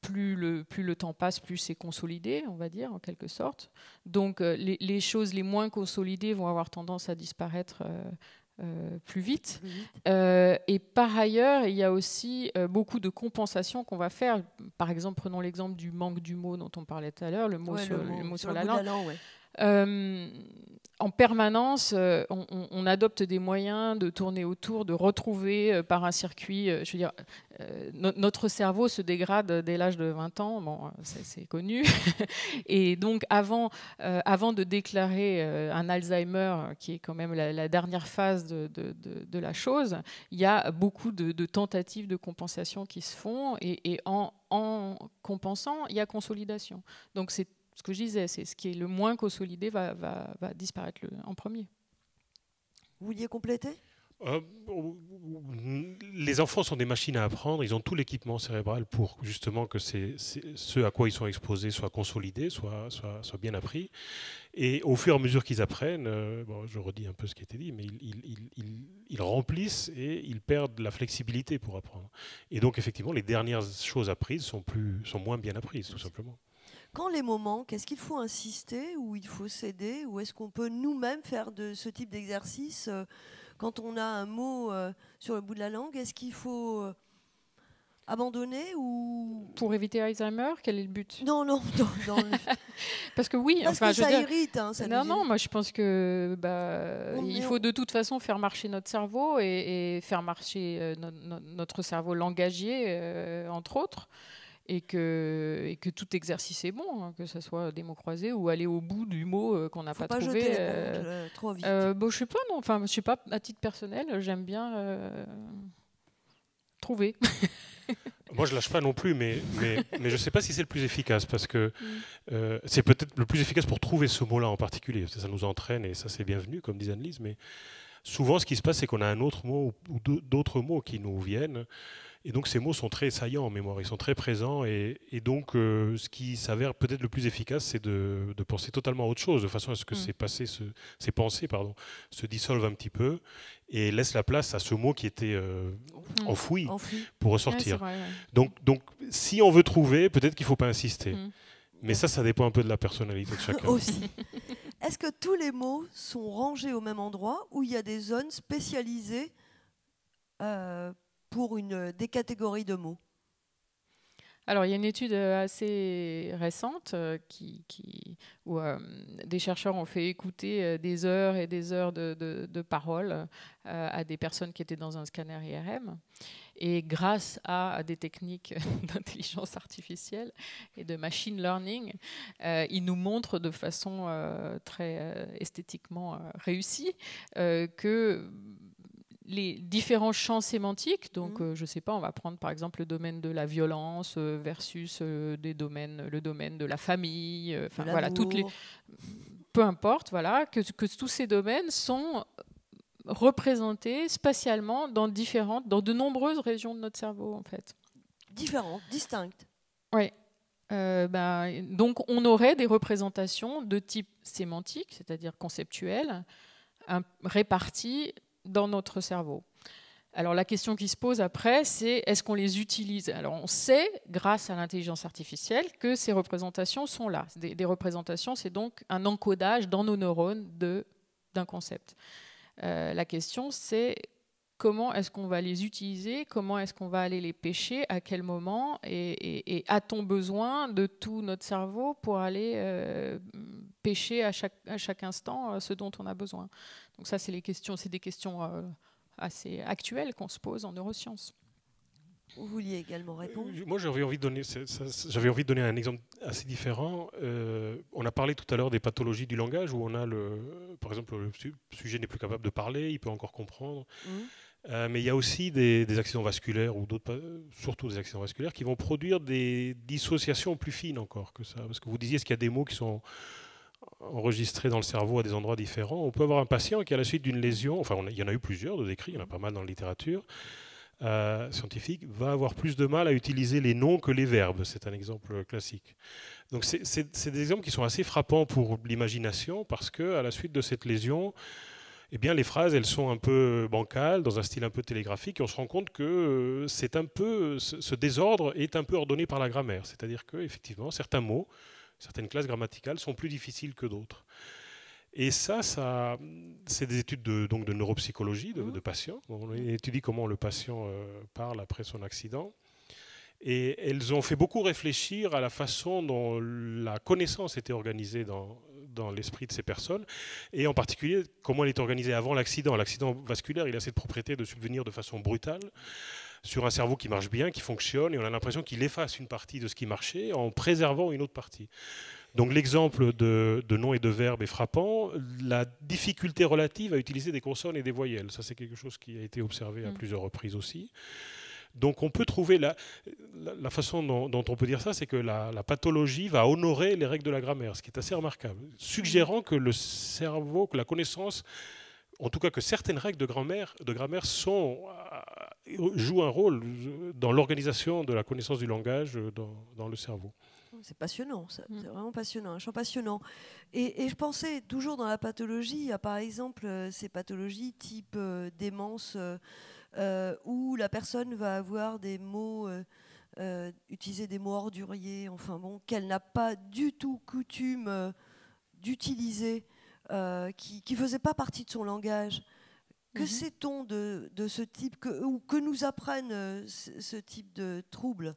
plus le temps passe, plus c'est consolidé, on va dire, en quelque sorte. Donc les choses les moins consolidées vont avoir tendance à disparaître plus vite. Et par ailleurs, il y a aussi beaucoup de compensations qu'on va faire. Par exemple, prenons l'exemple du manque du mot dont on parlait tout à l'heure, le mot sur la langue. En permanence, on adopte des moyens de tourner autour, de retrouver par un circuit. Je veux dire, notre cerveau se dégrade dès l'âge de 20 ans, bon, c'est connu. Et donc, avant de déclarer un Alzheimer, qui est quand même la dernière phase de la chose, il y a beaucoup de tentatives de compensation qui se font. Et en compensant, il y a consolidation. Donc, c'est ce que je disais, c'est ce qui est le moins consolidé va disparaître en premier. Vous vouliez compléter ? Les enfants sont des machines à apprendre, ils ont tout l'équipement cérébral pour justement que ce à quoi ils sont exposés soit consolidé, soit bien appris. Et au fur et à mesure qu'ils apprennent, je redis un peu ce qui a été dit, mais ils remplissent et ils perdent la flexibilité pour apprendre. Et donc effectivement, les dernières choses apprises sont moins bien apprises, tout simplement. Quand les mots manquent, est-ce qu'il faut insister ou il faut céder, ou est-ce qu'on peut nous-mêmes faire de ce type d'exercice quand on a un mot sur le bout de la langue? Est-ce qu'il faut abandonner ou... Pour éviter Alzheimer, quel est le but? Non. Parce que oui, parce que ça irrite. Hein, ça non, moi je pense que il faut de toute façon faire marcher notre cerveau et faire marcher notre cerveau langagier, entre autres. Et que tout exercice est bon, hein, que ce soit des mots croisés ou aller au bout du mot qu'on n'a pas trouvé. Jeter l'éponge trop vite. Je sais pas, non. Enfin, je sais pas. À titre personnel, j'aime bien trouver. Moi, je lâche pas non plus, mais je sais pas si c'est le plus efficace parce que c'est peut-être le plus efficace pour trouver ce mot-là en particulier. Ça nous entraîne et ça c'est bienvenu, comme disait Anne-Lise. Mais souvent, ce qui se passe, c'est qu'on a un autre mot ou d'autres mots qui nous viennent. Et donc ces mots sont très saillants en mémoire, ils sont très présents et donc ce qui s'avère peut-être le plus efficace, c'est de penser totalement à autre chose, de façon à ce que ces pensées se dissolvent un petit peu et laissent la place à ce mot qui était enfoui pour ressortir. Ouais, vrai, ouais. Donc si on veut trouver, peut-être qu'il ne faut pas insister. Mais ça dépend un peu de la personnalité de chacun. Aussi. Est-ce que tous les mots sont rangés au même endroit ou il y a des zones spécialisées pour des catégories de mots? Alors, il y a une étude assez récente où des chercheurs ont fait écouter des heures et des heures de paroles à des personnes qui étaient dans un scanner IRM. Et grâce à des techniques d'intelligence artificielle et de machine learning, ils nous montrent de façon très esthétiquement réussie que les différents champs sémantiques, donc je ne sais pas, on va prendre par exemple le domaine de la violence versus le domaine de la famille, voilà, peu importe, voilà, que tous ces domaines sont représentés spatialement dans de nombreuses régions de notre cerveau en fait. Différentes, distinctes. Oui. Donc on aurait des représentations de type sémantique, c'est-à-dire conceptuel, réparties dans notre cerveau. Alors la question qui se pose après, c'est est-ce qu'on les utilise? Alors on sait, grâce à l'intelligence artificielle, que ces représentations sont là. Des représentations, c'est donc un encodage dans nos neurones d'un concept. La question, c'est comment est-ce qu'on va les utiliser? Comment est-ce qu'on va aller les pêcher? À quel moment? Et a-t-on besoin de tout notre cerveau pour aller pêcher à chaque instant ce dont on a besoin? Donc ça, c'est des questions assez actuelles qu'on se pose en neurosciences. Vous vouliez également répondre? Moi, j'avais envie de donner un exemple assez différent. On a parlé tout à l'heure des pathologies du langage, où on a, par exemple, le sujet n'est plus capable de parler, il peut encore comprendre. Mais il y a aussi des accidents vasculaires, ou surtout des accidents vasculaires, qui vont produire des dissociations plus fines encore que ça. Parce que vous disiez, est-ce qu'il y a des mots qui sont enregistrés dans le cerveau à des endroits différents? On peut avoir un patient qui, à la suite d'une lésion, enfin il y en a eu plusieurs de décrits, il y en a pas mal dans la littérature scientifique, va avoir plus de mal à utiliser les noms que les verbes. C'est un exemple classique. Donc c'est des exemples qui sont assez frappants pour l'imagination, parce qu'à la suite de cette lésion, eh bien, les phrases, elles sont un peu bancales, dans un style un peu télégraphique, et on se rend compte que ce désordre est un peu ordonné par la grammaire. C'est-à-dire qu'effectivement, certains mots, certaines classes grammaticales sont plus difficiles que d'autres. Et ça c'est des études de neuropsychologie de patients. On étudie comment le patient parle après son accident. Et elles ont fait beaucoup réfléchir à la façon dont la connaissance était organisée dans l'esprit de ces personnes, et en particulier comment elle est organisée avant l'accident. L'accident vasculaire, il a cette propriété de subvenir de façon brutale sur un cerveau qui marche bien, qui fonctionne, et on a l'impression qu'il efface une partie de ce qui marchait en préservant une autre partie. Donc l'exemple de nom et de verbe est frappant. La difficulté relative à utiliser des consonnes et des voyelles, ça c'est quelque chose qui a été observé à plusieurs reprises aussi. Donc on peut trouver la façon dont on peut dire ça, c'est que la pathologie va honorer les règles de la grammaire, ce qui est assez remarquable, suggérant que le cerveau, que la connaissance, en tout cas que certaines règles de grammaire jouent un rôle dans l'organisation de la connaissance du langage dans le cerveau. C'est passionnant, c'est vraiment passionnant, un champ passionnant. Et je pensais toujours dans la pathologie à par exemple ces pathologies type démence, où la personne va avoir des mots, utiliser des mots orduriers, enfin bon, qu'elle n'a pas du tout coutume d'utiliser, qui ne faisaient pas partie de son langage. Que sait-on de ce type, ou que nous apprennent ce type de troubles?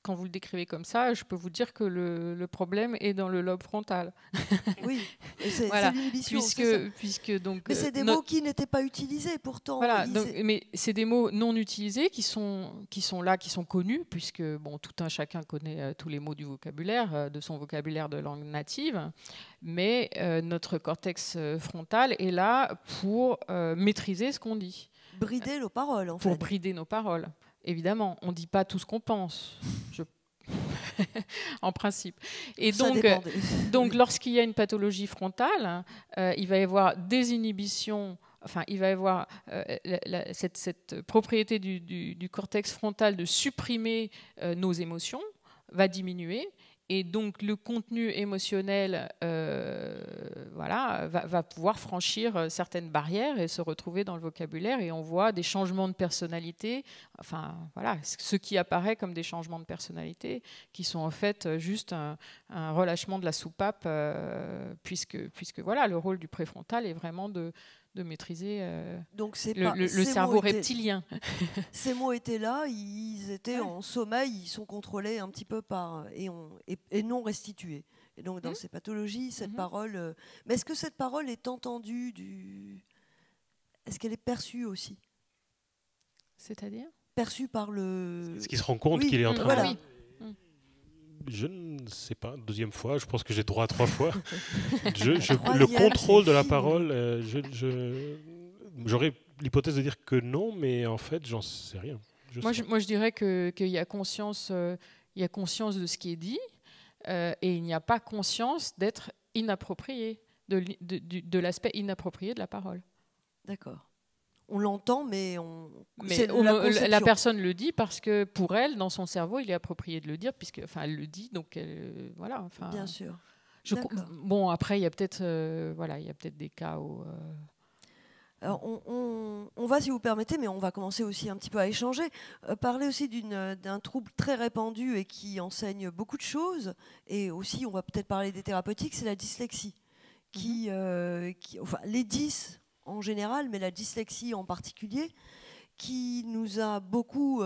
Quand vous le décrivez comme ça, je peux vous dire que le problème est dans le lobe frontal. Oui, c'est voilà. l'inhibition. Puisque donc, mais c'est des mots qui n'étaient pas utilisés pourtant. Voilà, mais c'est des mots non utilisés qui sont là, qui sont connus, puisque bon, tout un chacun connaît tous les mots du vocabulaire, de son vocabulaire de langue native, mais notre cortex frontal est là pour maîtriser ce qu'on dit. Brider nos paroles, en fait. Pour brider nos paroles. Évidemment, on ne dit pas tout ce qu'on pense, en principe. Et donc lorsqu'il y a une pathologie frontale, il va y avoir des inhibitions, enfin, il va y avoir cette propriété du cortex frontal de supprimer nos émotions, va diminuer. Et donc le contenu émotionnel va pouvoir franchir certaines barrières et se retrouver dans le vocabulaire, et on voit des changements de personnalité, enfin voilà, ce qui apparaît comme des changements de personnalité qui sont en fait juste un relâchement de la soupape, puisque voilà, le rôle du préfrontal est vraiment de maîtriser donc le cerveau reptilien. Ces mots étaient là, ils étaient en sommeil, ils sont contrôlés un petit peu et non restitués. Et donc dans ces pathologies, cette parole... mais est-ce que cette parole est entendue Est-ce qu'elle est perçue aussi? C'est-à-dire perçue par le... Est-ce qu'il se rend compte qu'il est en train voilà. Je ne sais pas, deuxième fois, je pense que j'ai droit à 3 fois. Le contrôle de la parole, j'aurais l'hypothèse de dire que non, mais en fait, j'en sais rien. Moi, je dirais qu'il y a conscience de ce qui est dit, et il n'y a pas conscience d'être inapproprié, de l'aspect inapproprié de la parole. D'accord. On l'entend, mais la personne le dit parce que pour elle, dans son cerveau, il est approprié de le dire, elle le dit, donc voilà. Enfin, bien sûr. Bon, après, il y a peut-être des cas où... Alors, on va, si vous permettez, mais on va commencer aussi un petit peu à échanger, parler aussi d'un trouble très répandu et qui enseigne beaucoup de choses, et aussi, on va peut-être parler des thérapeutiques, c'est la dyslexie, les 10 en général, mais la dyslexie en particulier, qui nous a beaucoup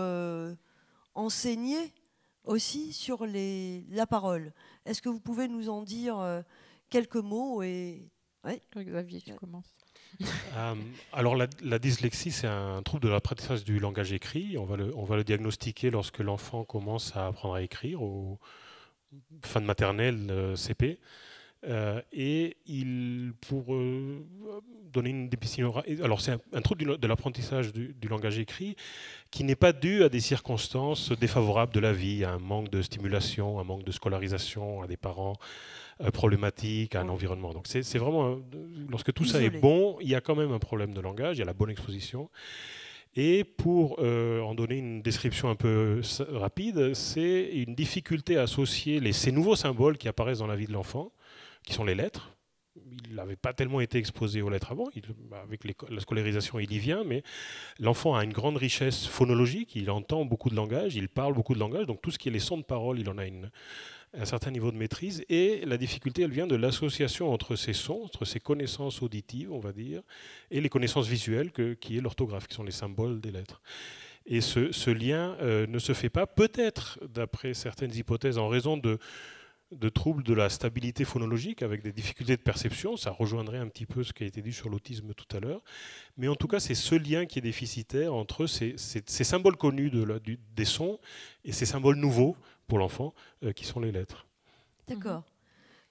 enseigné aussi sur la parole. Est-ce que vous pouvez nous en dire quelques mots Xavier, tu commences. Alors la dyslexie, c'est un trouble de l'apprentissage du langage écrit. On va le diagnostiquer lorsque l'enfant commence à apprendre à écrire, fin de maternelle, CP. Et pour donner une définition, alors c'est un trouble de l'apprentissage du langage écrit qui n'est pas dû à des circonstances défavorables de la vie, à un manque de stimulation, un manque de scolarisation, à des parents problématiques, à un environnement. Donc c'est vraiment, lorsque tout ça est bon, il y a quand même un problème de langage, il y a la bonne exposition. Et pour en donner une description un peu rapide, c'est une difficulté à associer ces nouveaux symboles qui apparaissent dans la vie de l'enfant, qui sont les lettres. Il n'avait pas tellement été exposé aux lettres avant. Avec la scolarisation, il y vient, mais l'enfant a une grande richesse phonologique. Il entend beaucoup de langages, il parle beaucoup de langages. Donc tout ce qui est les sons de parole, il en a un certain niveau de maîtrise. Et la difficulté, elle vient de l'association entre ces sons, entre ces connaissances auditives, on va dire, et les connaissances visuelles, qui est l'orthographe, qui sont les symboles des lettres. Et ce lien ne se fait pas, peut-être, d'après certaines hypothèses, en raison de troubles de la stabilité phonologique avec des difficultés de perception. Ça rejoindrait un petit peu ce qui a été dit sur l'autisme tout à l'heure. Mais en tout cas, c'est ce lien qui est déficitaire entre ces symboles connus des sons et ces symboles nouveaux pour l'enfant qui sont les lettres. D'accord.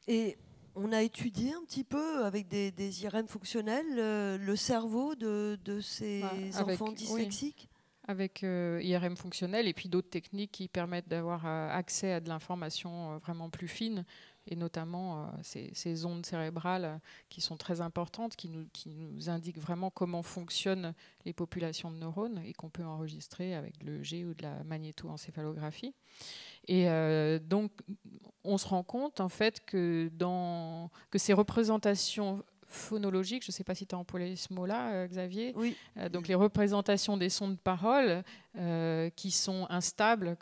Et on a étudié un petit peu avec des IRM fonctionnels le cerveau de ces enfants dyslexiques. Oui. Avec IRM fonctionnel et puis d'autres techniques qui permettent d'avoir accès à de l'information vraiment plus fine, et notamment ces ondes cérébrales qui sont très importantes, qui nous indiquent vraiment comment fonctionnent les populations de neurones et qu'on peut enregistrer avec le G ou de la magnétoencéphalographie. Et donc, on se rend compte en fait que ces représentations phonologique, je ne sais pas si tu as employé ce mot-là, Xavier. Oui. Donc les représentations des sons de parole qui sont instables,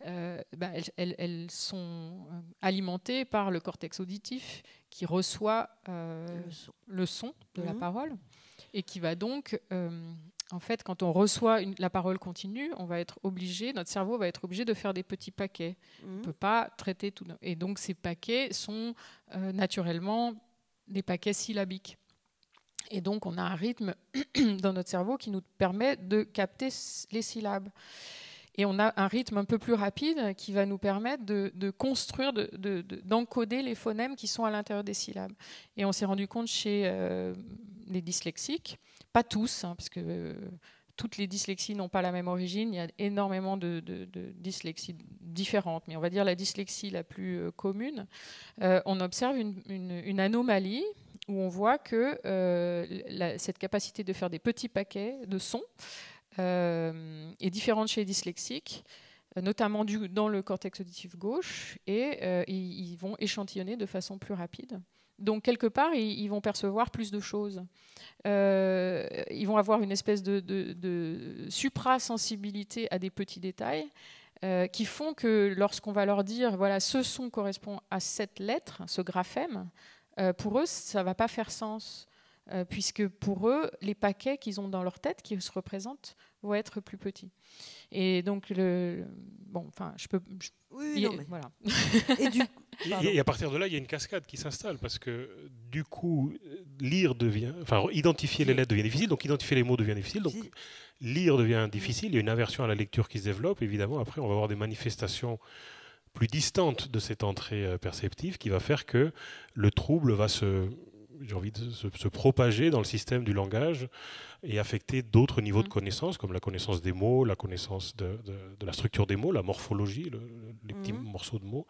elles sont alimentées par le cortex auditif qui reçoit le son de la parole et qui va donc, en fait, quand on reçoit la parole continue, notre cerveau va être obligé de faire des petits paquets. On ne peut pas traiter tout. Et donc ces paquets sont naturellement des paquets syllabiques. Et donc, on a un rythme dans notre cerveau qui nous permet de capter les syllabes. Et on a un rythme un peu plus rapide qui va nous permettre de construire, d'encoder les phonèmes qui sont à l'intérieur des syllabes. Et on s'est rendu compte chez les dyslexiques, pas tous, parce que toutes les dyslexies n'ont pas la même origine. Il y a énormément de dyslexies différentes. Mais on va dire la dyslexie la plus commune. On observe une anomalie où on voit que cette capacité de faire des petits paquets de sons est différente chez les dyslexiques, notamment dans le cortex auditif gauche. Et ils vont échantillonner de façon plus rapide. Donc, quelque part, ils vont percevoir plus de choses. Ils vont avoir une espèce de supra-sensibilité à des petits détails qui font que lorsqu'on va leur dire voilà, ce son correspond à cette lettre, ce graphème, pour eux, ça ne va pas faire sens. Puisque pour eux, les paquets qu'ils ont dans leur tête, qui se représentent, vont être plus petits. Et donc, voilà. Et à partir de là, il y a une cascade qui s'installe, parce que du coup, identifier les lettres devient difficile, donc identifier les mots devient difficile, donc lire devient difficile, il y a une aversion à la lecture qui se développe, évidemment, après on va avoir des manifestations plus distantes de cette entrée perceptive qui va faire que le trouble va se propager dans le système du langage et affecter d'autres niveaux de connaissances, comme la connaissance des mots, la connaissance de la structure des mots, la morphologie, les petits morceaux de mots,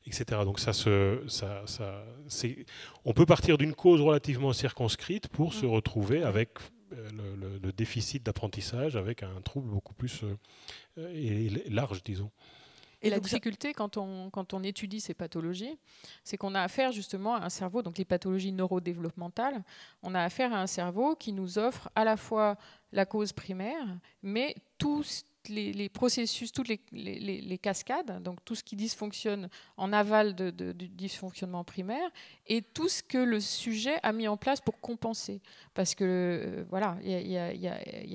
etc. Donc on peut partir d'une cause relativement circonscrite pour se retrouver avec le déficit d'apprentissage, avec un trouble beaucoup plus large, disons. Et la difficulté, quand on étudie ces pathologies, c'est qu'on a affaire justement à un cerveau, donc les pathologies neurodéveloppementales, on a affaire à un cerveau qui nous offre à la fois la cause primaire, mais tous les processus, toutes les cascades, donc tout ce qui dysfonctionne en aval du dysfonctionnement primaire, et tout ce que le sujet a mis en place pour compenser. Parce que voilà, il y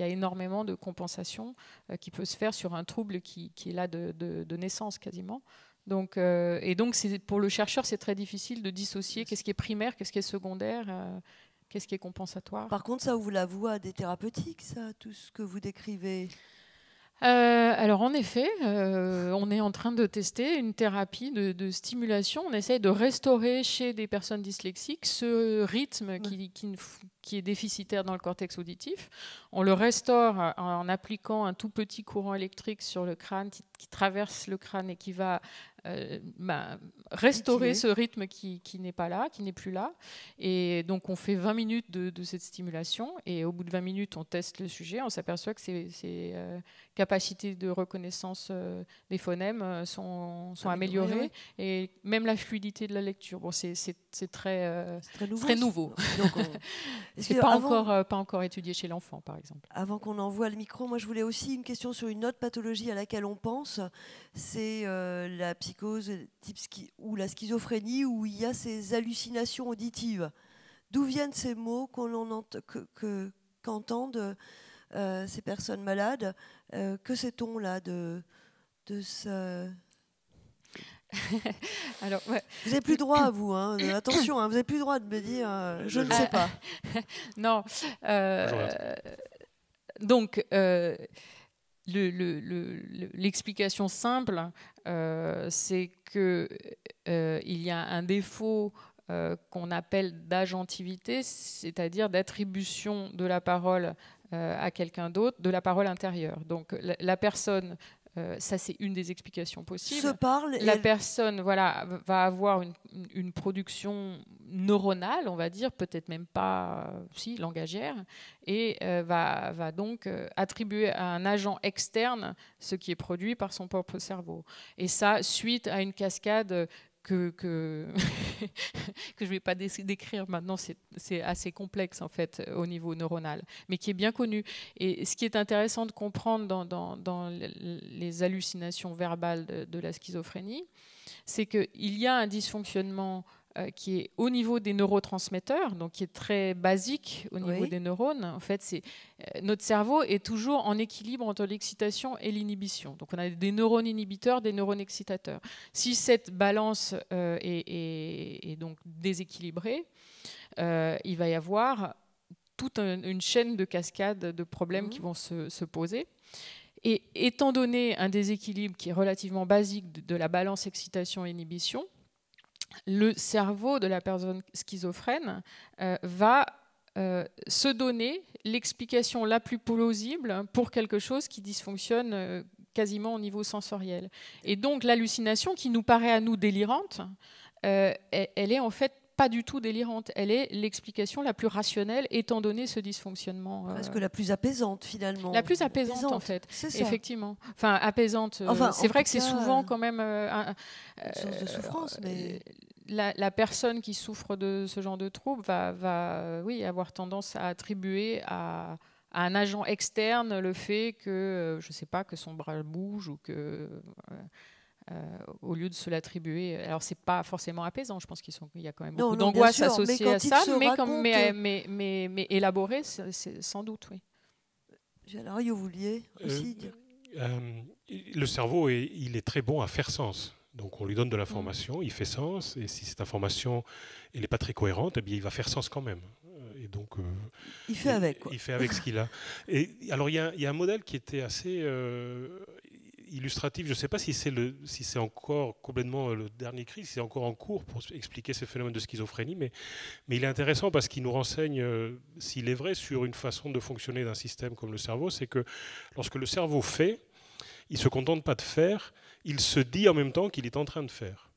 a énormément de compensation qui peut se faire sur un trouble qui est là de naissance quasiment. Donc, et donc pour le chercheur, c'est très difficile de dissocier qu'est-ce qui est primaire, qu'est-ce qui est secondaire, qu'est-ce qui est compensatoire. Par contre, ça ouvre la voie à des thérapeutiques, ça, tout ce que vous décrivez. Alors en effet, on est en train de tester une thérapie de stimulation. On essaye de restaurer chez des personnes dyslexiques ce rythme qui est déficitaire dans le cortex auditif. On le restaure en appliquant un tout petit courant électrique sur le crâne qui traverse le crâne et qui va restaurer ce rythme qui n'est pas là, qui n'est plus là. Et donc on fait 20 minutes de cette stimulation et au bout de 20 minutes on teste le sujet, on s'aperçoit que ces capacités de reconnaissance des phonèmes sont améliorées et même la fluidité de la lecture. Bon, c'est très nouveau. C'est pas encore étudié chez l'enfant, par exemple. Avant qu'on envoie le micro, moi je voulais aussi une question sur une autre pathologie à laquelle on pense, c'est la psychose psychose ou la schizophrénie, où il y a ces hallucinations auditives. D'où viennent ces mots qu'entendent ces personnes malades? Que sait-on là de ça? Alors, ouais. Vous n'avez plus droit à vous, hein. Attention, hein, vous n'avez plus le droit de me dire je ne sais pas. Non. Donc, l'explication simple, c'est qu'il y a un défaut qu'on appelle d'agentivité, c'est-à-dire d'attribution de la parole à quelqu'un d'autre, de la parole intérieure. Donc la personne, ça c'est une des explications possibles. Se parle la personne, voilà, va avoir une production neuronale, on va dire, peut-être même pas, si, langagière, et va donc attribuer à un agent externe ce qui est produit par son propre cerveau. Et ça, suite à une cascade que je ne vais pas décrire maintenant, c'est assez complexe en fait au niveau neuronal, mais qui est bien connu. Et ce qui est intéressant de comprendre dans les hallucinations verbales de la schizophrénie, c'est qu'il y a un dysfonctionnement qui est au niveau des neurotransmetteurs, donc qui est très basique au niveau des neurones. En fait, notre cerveau est toujours en équilibre entre l'excitation et l'inhibition. Donc on a des neurones inhibiteurs, des neurones excitateurs. Si cette balance est donc déséquilibrée, il va y avoir toute une chaîne de cascades de problèmes qui vont se poser. Et étant donné un déséquilibre qui est relativement basique de la balance excitation-inhibition, le cerveau de la personne schizophrène va se donner l'explication la plus plausible pour quelque chose qui dysfonctionne quasiment au niveau sensoriel. Et donc l'hallucination qui nous paraît à nous délirante, elle est en fait pas du tout délirante. Elle est l'explication la plus rationnelle étant donné ce dysfoncitionnement. Presque la plus apaisante finalement. La plus apaisante en fait, effectivement. Enfin apaisante. C'est vrai que c'est souvent quand même une source de souffrance. Mais la personne qui souffre de ce genre de trouble va avoir tendance à attribuer à un agent externe le fait que je sais pas, que son bras bouge ou que au lieu de se l'attribuer. Alors, c'est pas forcément apaisant. Je pense qu'il y a quand même beaucoup d'angoisse associée à ça, mais élaboré, c'est sans doute, oui. Alors, vous vouliez aussi dire le cerveau, il est très bon à faire sens. Donc, on lui donne de l'information, il fait sens, et si cette information n'est pas très cohérente, eh bien, il va faire sens quand même. Et donc, il fait avec, quoi. Il fait avec ce qu'il a. Et alors, il y a un modèle qui était assez illustratif. Je ne sais pas si c'est encore complètement le dernier cri, si c'est encore en cours pour expliquer ce phénomène de schizophrénie, mais il est intéressant parce qu'il nous renseigne, s'il est vrai, sur une façon de fonctionner d'un système comme le cerveau. C'est que lorsque le cerveau fait, il ne se contente pas de faire, il se dit en même temps qu'il est en train de faire.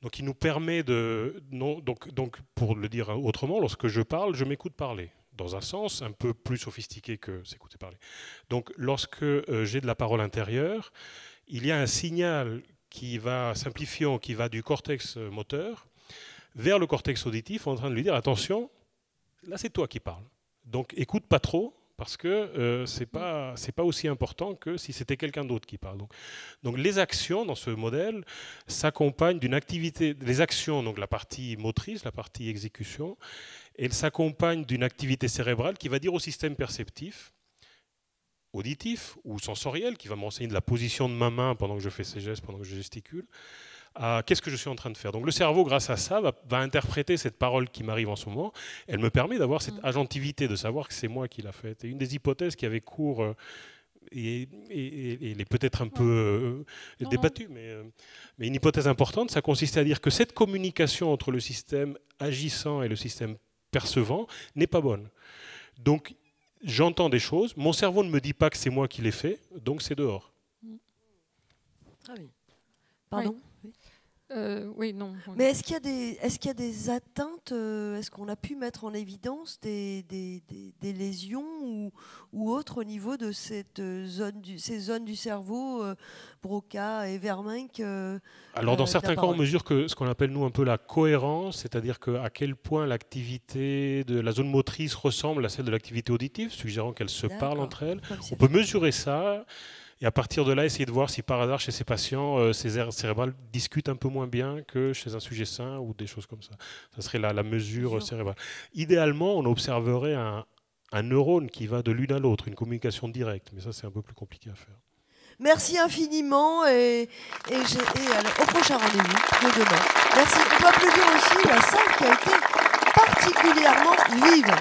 Donc il nous permet donc pour le dire autrement, lorsque je parle, je m'écoute parler, dans un sens un peu plus sophistiqué que s'écouter parler. Donc lorsque j'ai de la parole intérieure, il y a un signal qui va simplifiant, qui va du cortex moteur vers le cortex auditif en train de lui dire attention, là c'est toi qui parles. Donc écoute pas trop, parce que c'est pas aussi important que si c'était quelqu'un d'autre qui parle. Donc les actions dans ce modèle s'accompagnent d'une activité, les actions, donc la partie motrice, la partie exécution, elles s'accompagnent d'une activité cérébrale qui va dire au système perceptif, auditif ou sensoriel, qui va me renseigner de la position de ma main pendant que je fais ces gestes, pendant que je gesticule, à qu'est-ce que je suis en train de faire. Donc le cerveau, grâce à ça, va interpréter cette parole qui m'arrive en ce moment. Elle me permet d'avoir cette agentivité, de savoir que c'est moi qui l'a faite. Et une des hypothèses qui avait cours, et elle est peut-être un peu débattue, mais une hypothèse importante, ça consistait à dire que cette communication entre le système agissant et le système percevant n'est pas bonne. Donc j'entends des choses, mon cerveau ne me dit pas que c'est moi qui l'ai fait, donc c'est dehors. Très bien. Pardon ? Oui. Oui, non. Mais est-ce qu'il y a des atteintes, est-ce qu'on a pu mettre en évidence des lésions ou autres au niveau de ces zones du cerveau, Broca et Wermeink? Alors dans certains cas, on mesure ce qu'on appelle nous un peu la cohérence, c'est-à-dire à quel point l'activité de la zone motrice ressemble à celle de l'activité auditive, suggérant qu'elles se parlent entre elles. On peut mesurer ça. Et à partir de là, essayer de voir si par hasard, chez ces patients, ces aires cérébrales discutent un peu moins bien que chez un sujet sain ou des choses comme ça. Ça serait la mesure cérébrale. Idéalement, on observerait un neurone qui va de l'une à l'autre, une communication directe. Mais ça, c'est un peu plus compliqué à faire. Merci infiniment et alors, au prochain rendez-vous de demain. Merci. On peut applaudir aussi la salle qui a été particulièrement vive.